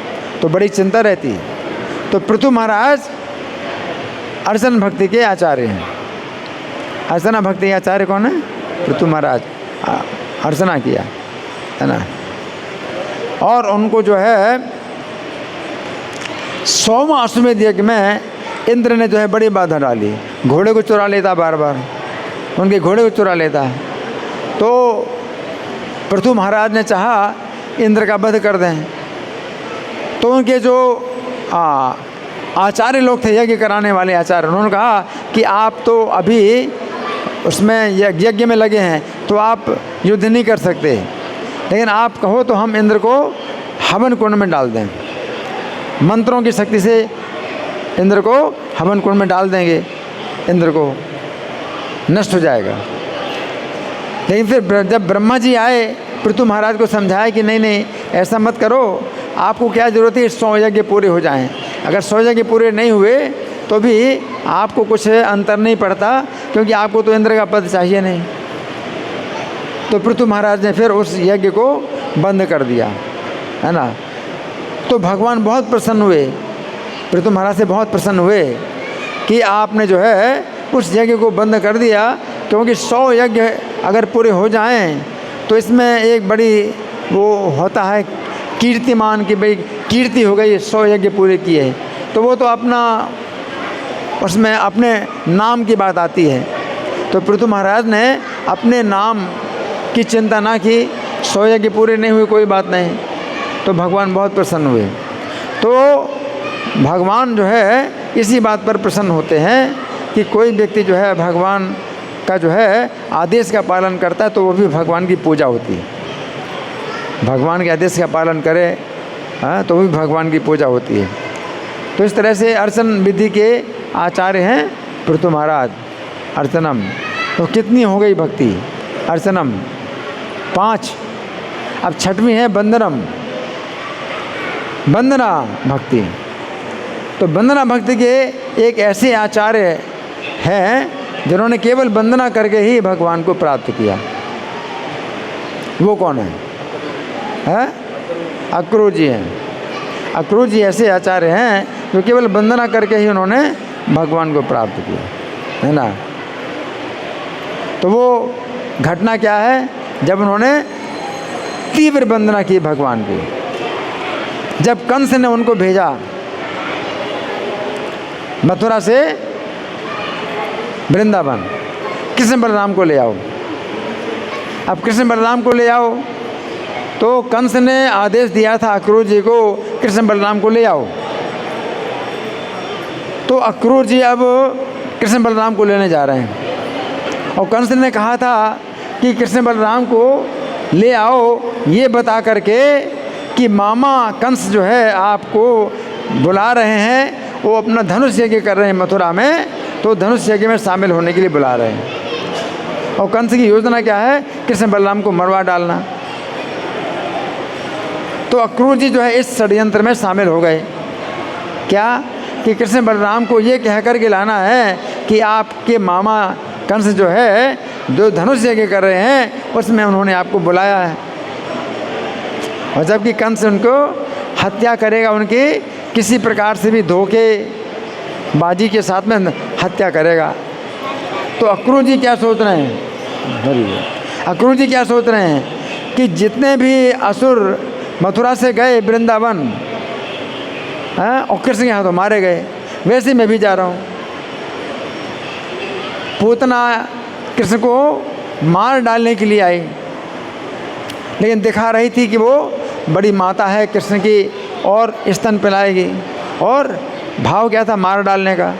तो बड़ी चिंता रहती है। तो पृथु महाराज अर्चन भक्ति के आचार्य हैं। अर्चना भक्ति के आचार्य कौन है? पृथु महाराज अर्चना किया है ना। और उनको जो है 100वां अश्वमेध यज्ञ में इंद्र ने जो है बड़ी बाधा डाली। घोड़े को चुरा लेता, बार बार उनके घोड़े को चुरा लेता। तो पृथु महाराज ने चाहा इंद्र का वध कर दें। तो उनके जो आचार्य लोग थे, यज्ञ कराने वाले आचार्य, उन्होंने कहा कि आप तो अभी उसमें यज्ञ में लगे हैं तो आप युद्ध नहीं कर सकते, लेकिन आप कहो तो हम इंद्र को हवन कुंड में डाल दें। मंत्रों की शक्ति से इंद्र को हवन कुंड में डाल देंगे, इंद्र को नष्ट हो जाएगा। लेकिन फिर जब ब्रह्मा जी आए, पृथु महाराज को समझाया कि नहीं नहीं ऐसा मत करो, आपको क्या ज़रूरत है 100 यज्ञ पूरे हो जाएं। अगर 100 यज्ञ पूरे नहीं हुए तो भी आपको कुछ अंतर नहीं पड़ता, क्योंकि आपको तो इंद्र का पद चाहिए नहीं। तो पृथु महाराज ने फिर उस यज्ञ को बंद कर दिया, है ना। तो भगवान बहुत प्रसन्न हुए, पृथु महाराज से बहुत प्रसन्न हुए कि आपने जो है उस यज्ञ को बंद कर दिया, क्योंकि 100 यज्ञ अगर पूरे हो जाएं तो इसमें एक बड़ी वो होता है कीर्तिमान की, भाई कीर्ति हो गई 100 यज्ञ पूरे किए, तो वो तो अपना उसमें अपने नाम की बात आती है। तो पृथु महाराज ने अपने नाम की चिंता ना की, 100 यज्ञ पूरे नहीं हुए कोई बात नहीं। तो भगवान बहुत प्रसन्न हुए। तो भगवान जो है इसी बात पर प्रसन्न होते हैं कि कोई व्यक्ति जो है भगवान का जो है आदेश का पालन करता है तो वो भी भगवान की पूजा होती है। भगवान के आदेश का पालन करे तो वो भी भगवान की पूजा होती है। तो इस तरह से अर्चन विधि के आचार्य हैं पृथु महाराज। अर्चनम तो कितनी हो गई भक्ति? अर्चनम 5, अब 6वीं है वंदनम, वंदना भक्ति। तो वंदना भक्ति के एक ऐसे आचार्य हैं जिन्होंने केवल वंदना करके ही भगवान को प्राप्त किया। वो कौन है? अक्रूर जी हैं। अक्रूर जी ऐसे आचार्य हैं जो केवल वंदना करके ही उन्होंने भगवान को प्राप्त किया, है ना। तो वो घटना क्या है? जब उन्होंने तीव्र वंदना की भगवान की, जब कंस ने उनको भेजा मथुरा से वृंदावन, कृष्ण बलराम को ले आओ। अब कृष्ण बलराम को ले आओ तो कंस ने आदेश दिया था अक्रूर जी को कृष्ण बलराम को ले आओ। तो अक्रूर जी अब कृष्ण बलराम को लेने जा रहे हैं और कंस ने कहा था कि कृष्ण बलराम को ले आओ ये बता करके कि मामा कंस जो है आपको बुला रहे हैं, वो अपना धनुष यज्ञ कर रहे हैं मथुरा में, तो धनुष यज्ञ में शामिल होने के लिए बुला रहे हैं। और कंस की योजना क्या है? कृष्ण बलराम को मरवा डालना। तो अक्रूर जी जो है इस षड्यंत्र में शामिल हो गए। क्या? कि कृष्ण बलराम को ये कह कर के लाना है कि आपके मामा कंस जो है जो धनुष यज्ञ कर रहे हैं उसमें उन्होंने आपको बुलाया है, और जबकि कंस उनको हत्या करेगा, उनकी किसी प्रकार से भी धोखे बाजी के साथ में हत्या करेगा। तो अक्रूर जी क्या सोच रहे हैं? अक्रूर जी क्या सोच रहे हैं कि जितने भी असुर मथुरा से गए वृंदावन, और कृष्ण के हाथों मारे गए, वैसे मैं भी जा रहा हूँ। पूतना कृष्ण को मार डालने के लिए आई, लेकिन दिखा रही थी कि वो बड़ी माता है कृष्ण की और स्तन पिलाएगी, और भाव क्या था मार डालने का।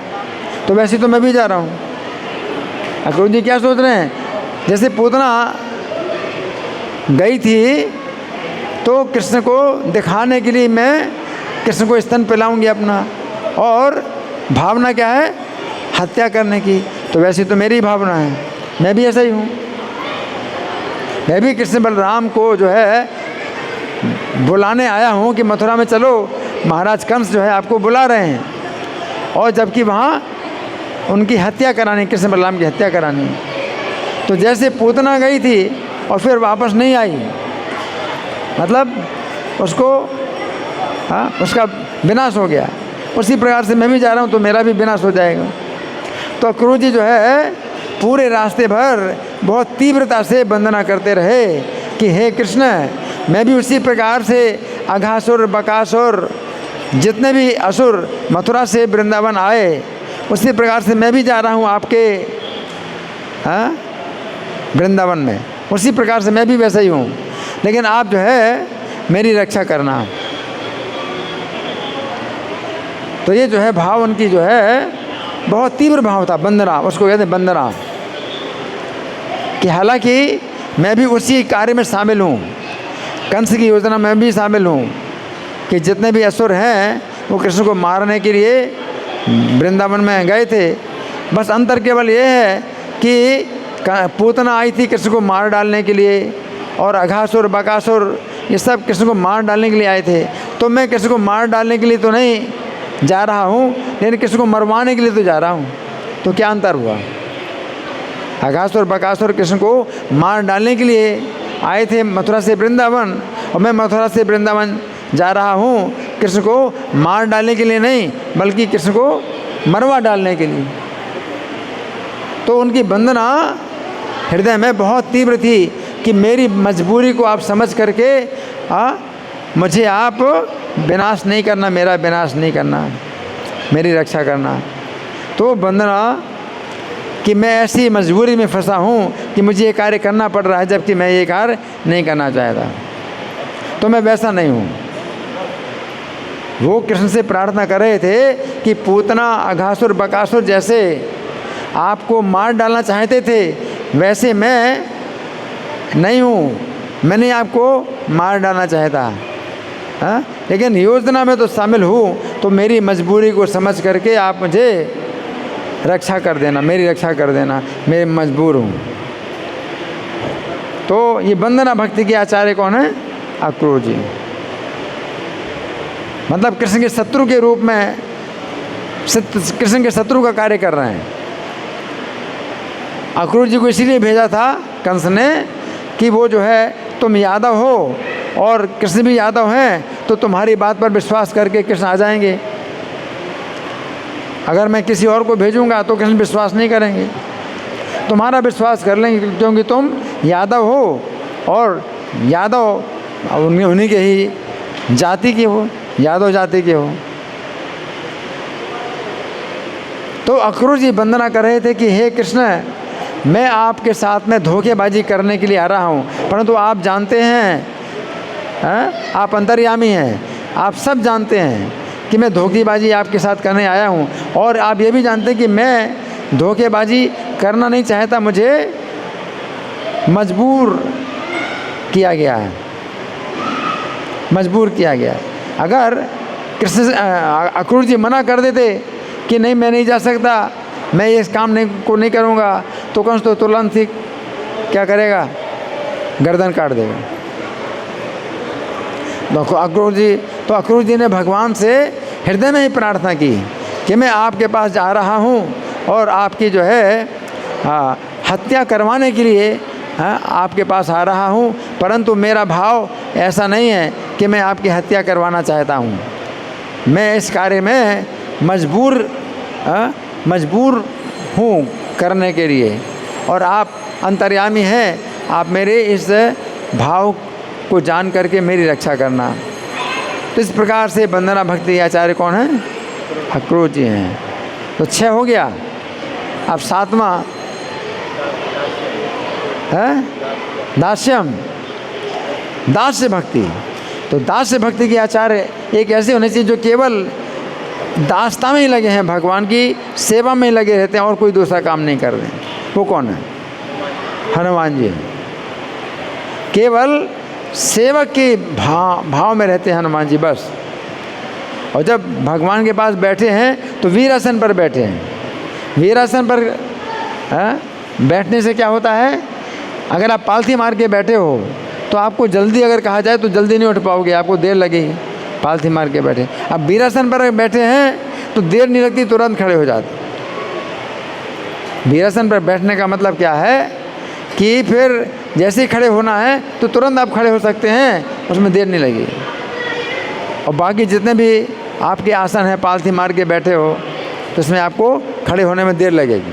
तो वैसे तो मैं भी जा रहा हूँ। अक्रूर जी क्या सोच रहे हैं, जैसे पूतना गई थी तो कृष्ण को दिखाने के लिए मैं कृष्ण को स्तन पिलाऊंगी अपना, और भावना क्या है, हत्या करने की। तो वैसे तो मेरी भावना है, मैं भी ऐसा ही हूँ। मैं भी कृष्ण बलराम को जो है बुलाने आया हूँ कि मथुरा में चलो, महाराज कंस जो है आपको बुला रहे हैं, और जबकि वहाँ उनकी हत्या करानी, कृष्ण बलराम की हत्या करानी। तो जैसे पूतना गई थी और फिर वापस नहीं आई, मतलब उसको उसका विनाश हो गया, उसी प्रकार से मैं भी जा रहा हूँ तो मेरा भी विनाश हो जाएगा। तो अक्रूर जी जो है पूरे रास्ते भर बहुत तीव्रता से वंदना करते रहे कि हे कृष्ण, मैं भी उसी प्रकार से अघासुर, बकासुर, जितने भी असुर मथुरा से वृंदावन आए, उसी प्रकार से मैं भी जा रहा हूँ आपके वृंदावन में, उसी प्रकार से मैं भी वैसा ही हूँ, लेकिन आप जो है मेरी रक्षा करना। तो ये जो है भाव उनकी जो है बहुत तीव्र भाव था, वंदना, उसको कहते हैं वंदना, कि हालांकि मैं भी उसी कार्य में शामिल हूँ, कंस की योजना में भी शामिल हूँ कि जितने भी असुर हैं वो कृष्ण को मारने के लिए वृंदावन में गए थे। बस अंतर केवल ये है कि पूतना आई थी कृष्ण को मार डालने के लिए, और अघासुर, बकासुर ये सब कृष्ण को मार डालने के लिए आए थे। तो मैं कृष्ण को मार डालने के लिए तो नहीं जा रहा हूँ, लेकिन कृष्ण को मरवाने के लिए तो जा रहा हूँ। तो क्या अंतर हुआ, अघासुर, बकासुर कृष्ण को मार डालने के लिए आए थे मथुरा से वृंदावन, और मैं मथुरा से वृंदावन जा रहा हूँ कृष्ण को मार डालने के लिए नहीं, बल्कि कृष्ण को मरवा डालने के लिए। तो उनकी वंदना हृदय में बहुत तीव्र थी कि मेरी मजबूरी को आप समझ करके मुझे आप विनाश नहीं करना, मेरा विनाश नहीं करना, मेरी रक्षा करना। तो वंदना कि मैं ऐसी मजबूरी में फंसा हूँ कि मुझे ये कार्य करना पड़ रहा है, जबकि मैं ये कार्य नहीं करना चाहता। तो मैं वैसा नहीं हूँ। वो कृष्ण से प्रार्थना कर रहे थे कि पूतना, अघासुर, बकासुर जैसे आपको मार डालना चाहते थे, वैसे मैं नहीं हूँ, मैंने आपको मार डालना चाहता, लेकिन योजना में तो शामिल हूँ। तो मेरी मजबूरी को समझ करके आप मुझे रक्षा कर देना, मेरी रक्षा कर देना, मैं मजबूर हूँ। तो ये वंदना भक्ति के आचार्य कौन है, अक्रूर जी। मतलब कृष्ण के शत्रु के रूप में, कृष्ण के शत्रु का कार्य कर रहे हैं। अक्रूर जी को इसीलिए भेजा था कंस ने कि वो जो है तुम यादव हो और कृष्ण भी यादव हैं, तो तुम्हारी बात पर विश्वास करके कृष्ण आ जाएंगे। अगर मैं किसी और को भेजूंगा तो कृष्ण विश्वास नहीं करेंगे, तुम्हारा विश्वास कर लेंगे, क्योंकि तुम यादव हो और यादव उन्हीं के ही जाति के हो, यादव जाति के हो। तो अक्रूर जी वंदना कर रहे थे कि हे कृष्ण, मैं आपके साथ में धोखेबाजी करने के लिए आ रहा हूँ, परंतु आप जानते हैं, आप अंतर्यामी हैं, आप सब जानते हैं कि मैं धोखेबाजी आपके साथ करने आया हूँ, और आप ये भी जानते हैं कि मैं धोखेबाजी करना नहीं चाहता, मुझे मजबूर किया गया है, मजबूर किया गया है। अगर कृष्ण अक्रूर जी मना कर देते कि नहीं मैं नहीं जा सकता, मैं इस काम को नहीं करूँगा, तो कंस तो तुरंत ही क्या करेगा, गर्दन काट देगा। तो अक्रूर जी ने भगवान से हृदय में ही प्रार्थना की कि मैं आपके पास जा रहा हूँ और आपकी जो है हत्या करवाने के लिए आपके पास आ रहा हूँ, परंतु मेरा भाव ऐसा नहीं है कि मैं आपकी हत्या करवाना चाहता हूँ। मैं इस कार्य में मजबूर हूँ करने के लिए, और आप अंतर्यामी हैं, आप मेरे इस भाव को जान करके मेरी रक्षा करना। तो इस प्रकार से वंदना भक्ति के आचार्य कौन है? अक्रूर जी हैं। तो 6 हो गया। अब 7वां है दास्यम, दास्य भक्ति। तो दास्य भक्ति के आचार्य एक ऐसे होने चाहिए जो केवल दासता में ही लगे हैं, भगवान की सेवा में ही लगे रहते हैं और कोई दूसरा काम नहीं कर रहे हैं। वो कौन है? हनुमान जी। केवल सेवक के भाव में रहते हैं हनुमान जी बस। और जब भगवान के पास बैठे हैं तो वीरासन पर बैठे हैं। वीरासन पर बैठने से क्या होता है? अगर आप पालथी मार के बैठे हो तो आपको जल्दी अगर कहा जाए तो जल्दी नहीं उठ पाओगे, आपको देर लगेगी। पालथी मार के बैठे, अब वीरासन पर बैठे हैं तो देर नहीं लगती, तुरंत खड़े हो जाते। वीरासन पर बैठने का मतलब क्या है कि फिर जैसे ही खड़े होना है तो तुरंत आप खड़े हो सकते हैं, उसमें देर नहीं लगेगी। और बाकी जितने भी आपके आसन हैं, पालथी मार के बैठे हो तो इसमें आपको खड़े होने में देर लगेगी।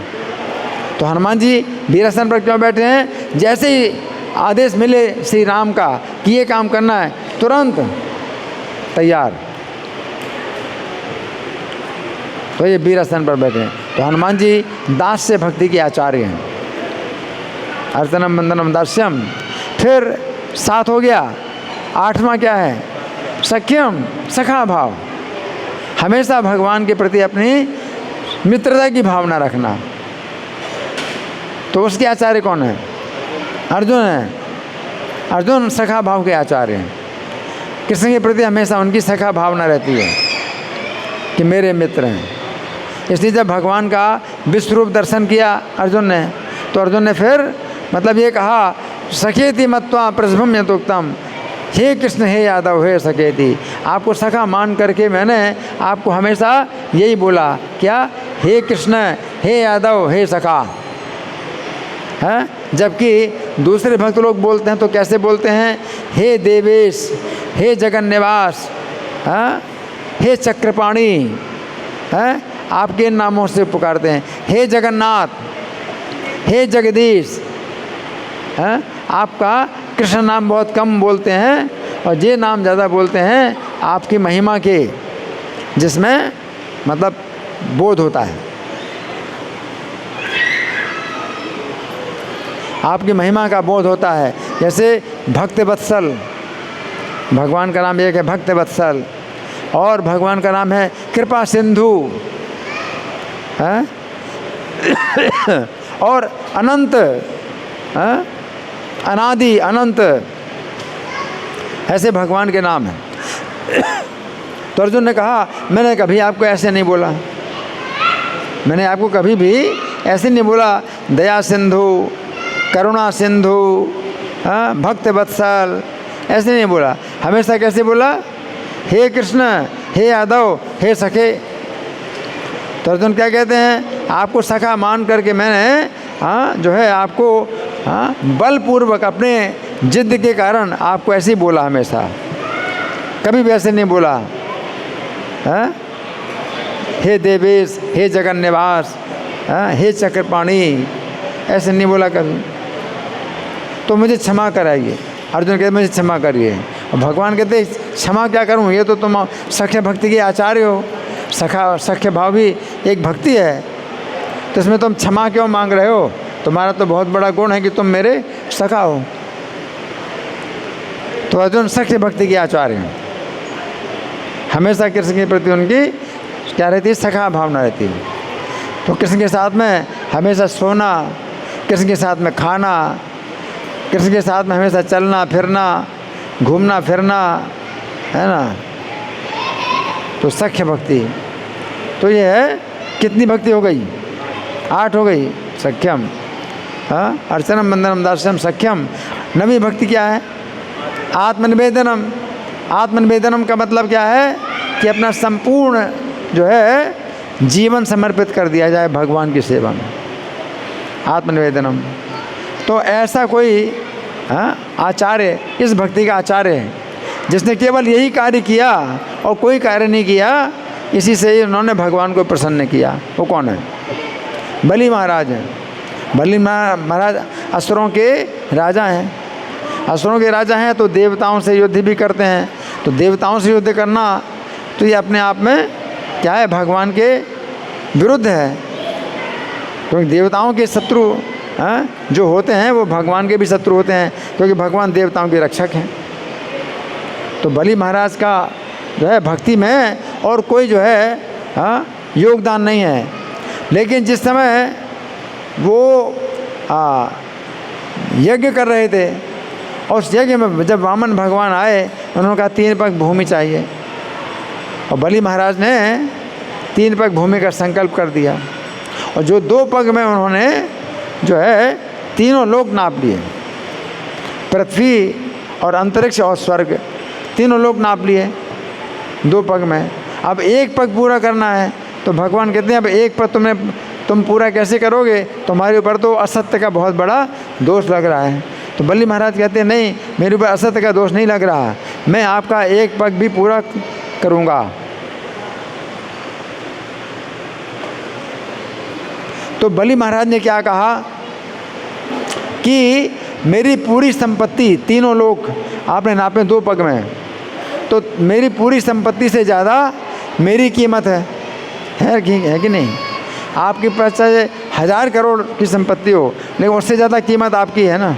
तो हनुमान जी वीरासन पर क्यों बैठे हैं? जैसे ही आदेश मिले श्री राम का कि ये काम करना है, तुरंत तैयार। तो ये वीरासन पर बैठे हैं। तो हनुमान जी दास्य भक्ति के आचार्य हैं। अर्चनम वंदनम दास्यम। फिर 7 हो गया। 8वां क्या है? सख्यम, सखा भाव। हमेशा भगवान के प्रति अपनी मित्रता की भावना रखना। तो उसके आचार्य कौन है? अर्जुन है। अर्जुन सखा भाव के आचार्य हैं। कृष्ण के प्रति हमेशा उनकी सखा भावना रहती है कि मेरे मित्र हैं। इसलिए जब भगवान का विश्वरूप दर्शन किया अर्जुन ने, तो अर्जुन ने फिर मतलब ये कहा, सखेति मत्वा प्रसभम यतोक्तम, हे कृष्ण हे यादव हे सखेति। आपको सखा मान करके मैंने आपको हमेशा यही बोला, क्या? हे कृष्ण हे यादव हे सखा। है? जबकि दूसरे भक्त लोग बोलते हैं तो कैसे बोलते हैं? हे देवेश, हे जगन्निवास, हे चक्रपाणी, आपके नामों से पुकारते हैं। हे जगन्नाथ, हे जगदीश। आपका कृष्ण नाम बहुत कम बोलते हैं और ये नाम ज़्यादा बोलते हैं आपकी महिमा के, जिसमें मतलब बोध होता है। आपकी महिमा का बोध होता है। जैसे भक्त वत्सल, भगवान का नाम एक है भक्त वत्सल, और भगवान का नाम है कृपा सिंधु, है? और अनंत, अनादि अनंत, ऐसे भगवान के नाम हैं। तो अर्जुन ने कहा, मैंने कभी आपको ऐसे नहीं बोला, मैंने आपको कभी भी ऐसे नहीं बोला। दया सिंधु, करुणा सिंधु, भक्त वत्सल, ऐसे नहीं बोला। हमेशा कैसे बोला? हे कृष्ण हे यादव हे सखे। तो अर्जुन क्या कहते हैं? आपको सखा मान करके मैंने जो है आपको बलपूर्वक अपने जिद के कारण आपको ऐसे ही बोला, हमेशा कभी भी ऐसे नहीं बोला। हे देवेश हे जगन्निवास, हे चक्रपाणी, ऐसे नहीं बोला कभी। तो मुझे क्षमा कराइए। अर्जुन कहते मुझे क्षमा करिए। और भगवान कहते क्षमा क्या करूं, ये तो तुम सख्य भक्ति के आचार्य हो। सख्य भाव भी एक भक्ति है, तो इसमें तुम क्षमा क्यों मांग रहे हो? तुम्हारा तो बहुत बड़ा गुण है कि तुम मेरे सखा हो। तो अर्जुन सख्य भक्ति के आचार्य हैं। हमेशा कृष्ण के प्रति उनकी क्या रहती है? सखा भावना रहती है। तो कृष्ण के साथ में हमेशा सोना, कृष्ण के साथ में खाना, कृष्ण के साथ में हमेशा चलना फिरना, घूमना फिरना, है ना। तो सख्य भक्ति, तो ये है कितनी भक्ति हो गई? 8 हो गई। सख्यम, अर्चनम वंदनम दास्यम सख्यम। 9वीं भक्ति क्या है? आत्मनिवेदनम। आत्मनिवेदनम का मतलब क्या है? कि अपना संपूर्ण जो है जीवन समर्पित कर दिया जाए भगवान की सेवा में। आत्मनिवेदनम। तो ऐसा कोई आचार्य इस भक्ति का आचार्य है जिसने केवल यही कार्य किया और कोई कार्य नहीं किया, इसी से ही उन्होंने भगवान को प्रसन्न किया। वो कौन है? बलि महाराज हैं। बलि महाराज असुरों के राजा हैं। असुरों के राजा हैं तो देवताओं से युद्ध भी करते हैं। तो देवताओं से युद्ध करना तो ये अपने आप में क्या है, भगवान के विरुद्ध है। क्योंकि देवताओं के शत्रु जो होते हैं वो भगवान के भी शत्रु होते हैं, क्योंकि भगवान देवताओं के रक्षक हैं। तो बलि महाराज का जो है भक्ति में और कोई जो है योगदान नहीं है। लेकिन जिस समय वो यज्ञ कर रहे थे और उस यज्ञ में जब वामन भगवान आए, उन्होंने कहा 3 पग भूमि चाहिए, और बलि महाराज ने 3 पग भूमि का संकल्प कर दिया। और जो 2 पग में उन्होंने जो है तीनों लोक नाप लिए, पृथ्वी और अंतरिक्ष और स्वर्ग, तीनों लोक नाप लिए 2 पग में। अब 1 पग पूरा करना है, तो भगवान कहते हैं अब 1 पग तुम पूरा कैसे करोगे, तुम्हारे ऊपर तो असत्य का बहुत बड़ा दोष लग रहा है। तो बलि महाराज कहते हैं नहीं, मेरे ऊपर असत्य का दोष नहीं लग रहा, मैं आपका 1 पग भी पूरा करूँगा। तो बलि महाराज ने क्या कहा कि मेरी पूरी संपत्ति, तीनों लोग आपने नापे 2 पग में, तो मेरी पूरी संपत्ति से ज़्यादा मेरी कीमत है कि नहीं। आपके पास चाहे 1000 करोड़ की संपत्ति हो, लेकिन उससे ज़्यादा कीमत आपकी है ना।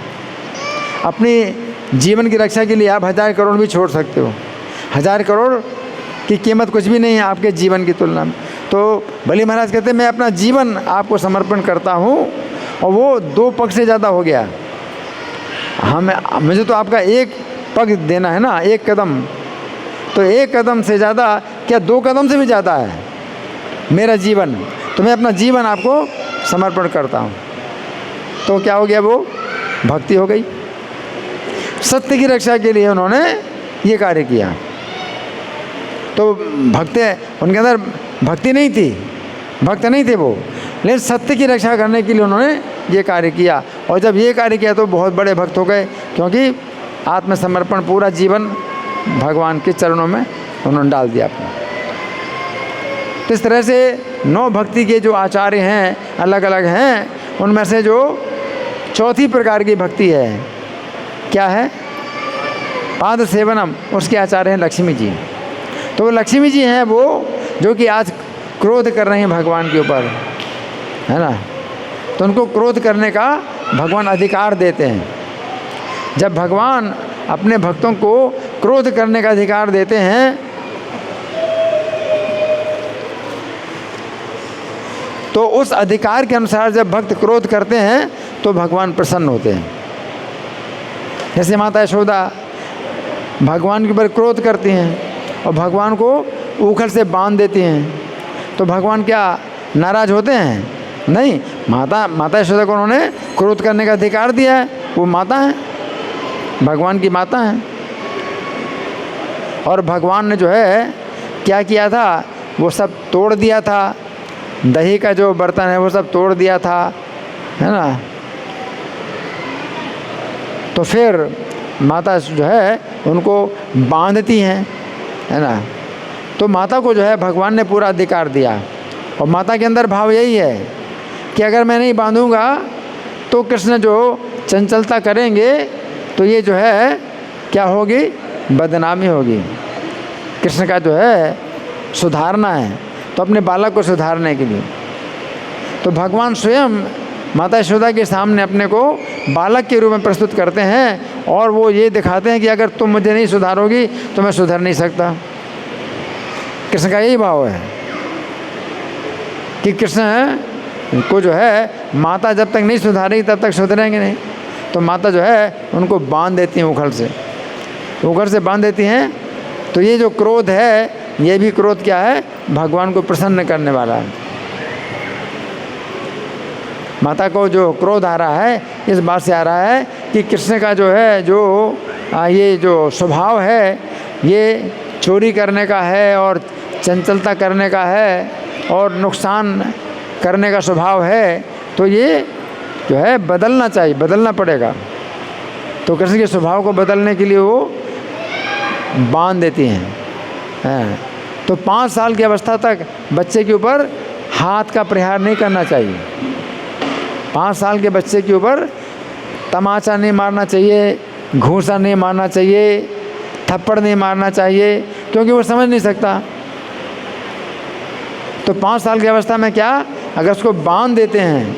अपनी जीवन की रक्षा के लिए आप 1000 करोड़ भी छोड़ सकते हो। 1000 करोड़ की कीमत कुछ भी नहीं है आपके जीवन की तुलना में। तो बलि महाराज कहते हैं मैं अपना जीवन आपको समर्पण करता हूँ, और वो 2 पग से ज़्यादा हो गया। मुझे तो आपका 1 पग देना है ना, 1 कदम, तो 1 कदम से ज़्यादा क्या 2 कदम से भी ज़्यादा है मेरा जीवन, तो मैं अपना जीवन आपको समर्पण करता हूँ। तो क्या हो गया, वो भक्ति हो गई। सत्य की रक्षा के लिए उन्होंने ये कार्य किया। तो भक्त, उनके अंदर भक्ति नहीं थी, भक्त नहीं थे वो, लेकिन सत्य की रक्षा करने के लिए उन्होंने ये कार्य किया। और जब ये कार्य किया तो बहुत बड़े भक्त हो गए, क्योंकि आत्मसमर्पण पूरा जीवन भगवान के चरणों में उन्होंने डाल दिया अपना। तो इस तरह से 9 भक्ति के जो आचार्य हैं अलग अलग हैं, उनमें से जो 4थी प्रकार की भक्ति है क्या है, पाद सेवनम, उसके आचार्य हैं लक्ष्मी जी। तो वो लक्ष्मी जी हैं वो जो कि आज क्रोध कर रहे हैं भगवान के ऊपर, है ना। तो उनको क्रोध करने का भगवान अधिकार देते हैं। जब भगवान अपने भक्तों को क्रोध करने का अधिकार देते हैं तो उस अधिकार के अनुसार जब भक्त क्रोध करते हैं तो भगवान प्रसन्न होते हैं। जैसे माता यशोदा भगवान के ऊपर क्रोध करती हैं और भगवान को ऊखल से बांध देती हैं, तो भगवान क्या नाराज़ होते हैं? नहीं, माता यशोदा को उन्होंने क्रोध करने का अधिकार दिया है। वो माता हैं, भगवान की माता हैं। और भगवान ने जो है क्या किया था, वो सब तोड़ दिया था, दही का जो बर्तन है वो सब तोड़ दिया था, है ना। तो फिर माता जो है उनको बांधती हैं, है ना। तो माता को जो है भगवान ने पूरा अधिकार दिया, और माता के अंदर भाव यही है कि अगर मैं नहीं बांधूंगा तो कृष्ण जो चंचलता करेंगे तो ये जो है क्या होगी, बदनामी होगी। कृष्ण का जो है सुधारना है, तो अपने बालक को सुधारने के लिए तो भगवान स्वयं माता यशोदा के सामने अपने को बालक के रूप में प्रस्तुत करते हैं, और वो ये दिखाते हैं कि अगर तुम मुझे नहीं सुधारोगी तो मैं सुधर नहीं सकता। कृष्ण का यही भाव है कि कृष्ण को जो है माता जब तक नहीं सुधारेगी तब तक सुधरेंगे नहीं। तो माता जो है उनको बांध देती हैं उखल से, उखल से बांध देती हैं। तो ये जो क्रोध है, ये भी क्रोध क्या है, भगवान को प्रसन्न करने वाला है। माता को जो क्रोध आ रहा है इस बात से आ रहा है कि कृष्ण का जो है ये जो स्वभाव है ये चोरी करने का है और चंचलता करने का है और नुकसान करने का स्वभाव है, तो ये जो है बदलना चाहिए, बदलना पड़ेगा। तो कृष्ण के स्वभाव को बदलने के लिए वो बांध देती हैं। तो 5 साल की अवस्था तक बच्चे के ऊपर हाथ का प्रहार नहीं करना चाहिए। 5 साल के बच्चे के ऊपर तमाचा नहीं मारना चाहिए, घूंसा नहीं मारना चाहिए, थप्पड़ नहीं मारना चाहिए, क्योंकि वो समझ नहीं सकता। तो 5 साल की अवस्था में क्या, अगर उसको बांध देते हैं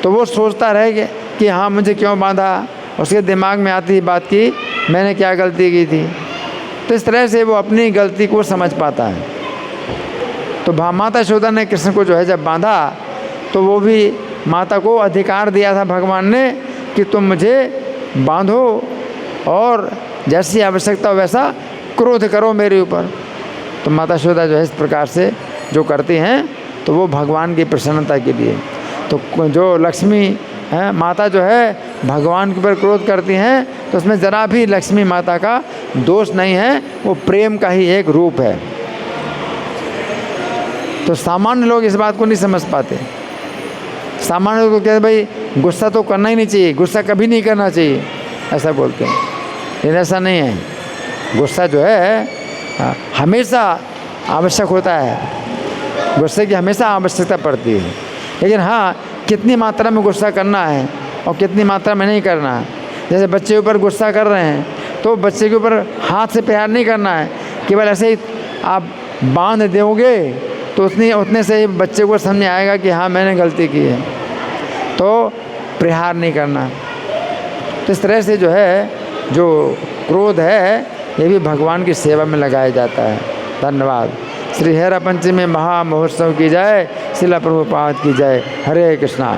तो वो सोचता रहे कि हाँ मुझे क्यों बांधा, उसके दिमाग में आती बात की मैंने क्या गलती की थी। तो इस तरह से वो अपनी गलती को समझ पाता है। तो माता यशोदा ने कृष्ण को जो है जब बांधा तो वो भी माता को अधिकार दिया था भगवान ने कि तुम मुझे बांधो और जैसी आवश्यकता हो वैसा क्रोध करो मेरे ऊपर। तो माता यशोदा जो है इस प्रकार से जो करती हैं तो वो भगवान की प्रसन्नता के लिए। तो जो लक्ष्मी है माता जो है भगवान के ऊपर क्रोध करती हैं तो उसमें ज़रा भी लक्ष्मी माता का दोष नहीं है, वो प्रेम का ही एक रूप है। तो सामान्य लोग इस बात को नहीं समझ पाते। सामान्य लोग कहते भाई गुस्सा तो करना ही नहीं चाहिए, गुस्सा कभी नहीं करना चाहिए, ऐसा बोलते हैं। लेकिन ऐसा नहीं है, गुस्सा जो है हमेशा आवश्यक होता है, गुस्से की हमेशा आवश्यकता पड़ती है। लेकिन हाँ कितनी मात्रा में गुस्सा करना है और कितनी मात्रा में नहीं करना है। जैसे बच्चे के ऊपर गुस्सा कर रहे हैं तो बच्चे के ऊपर हाथ से प्रहार नहीं करना है, केवल ऐसे ही आप बांध दोगे तो उतने से ही बच्चे को समझ आएगा कि हाँ मैंने गलती की है, तो प्रहार नहीं करना। तो इस तरह से जो है जो क्रोध है ये भी भगवान की सेवा में लगाया जाता है। धन्यवाद। श्री हेरा पंचमी महा महोत्सव की जय, श्रील प्रभुपाद की जय। हरे कृष्णा।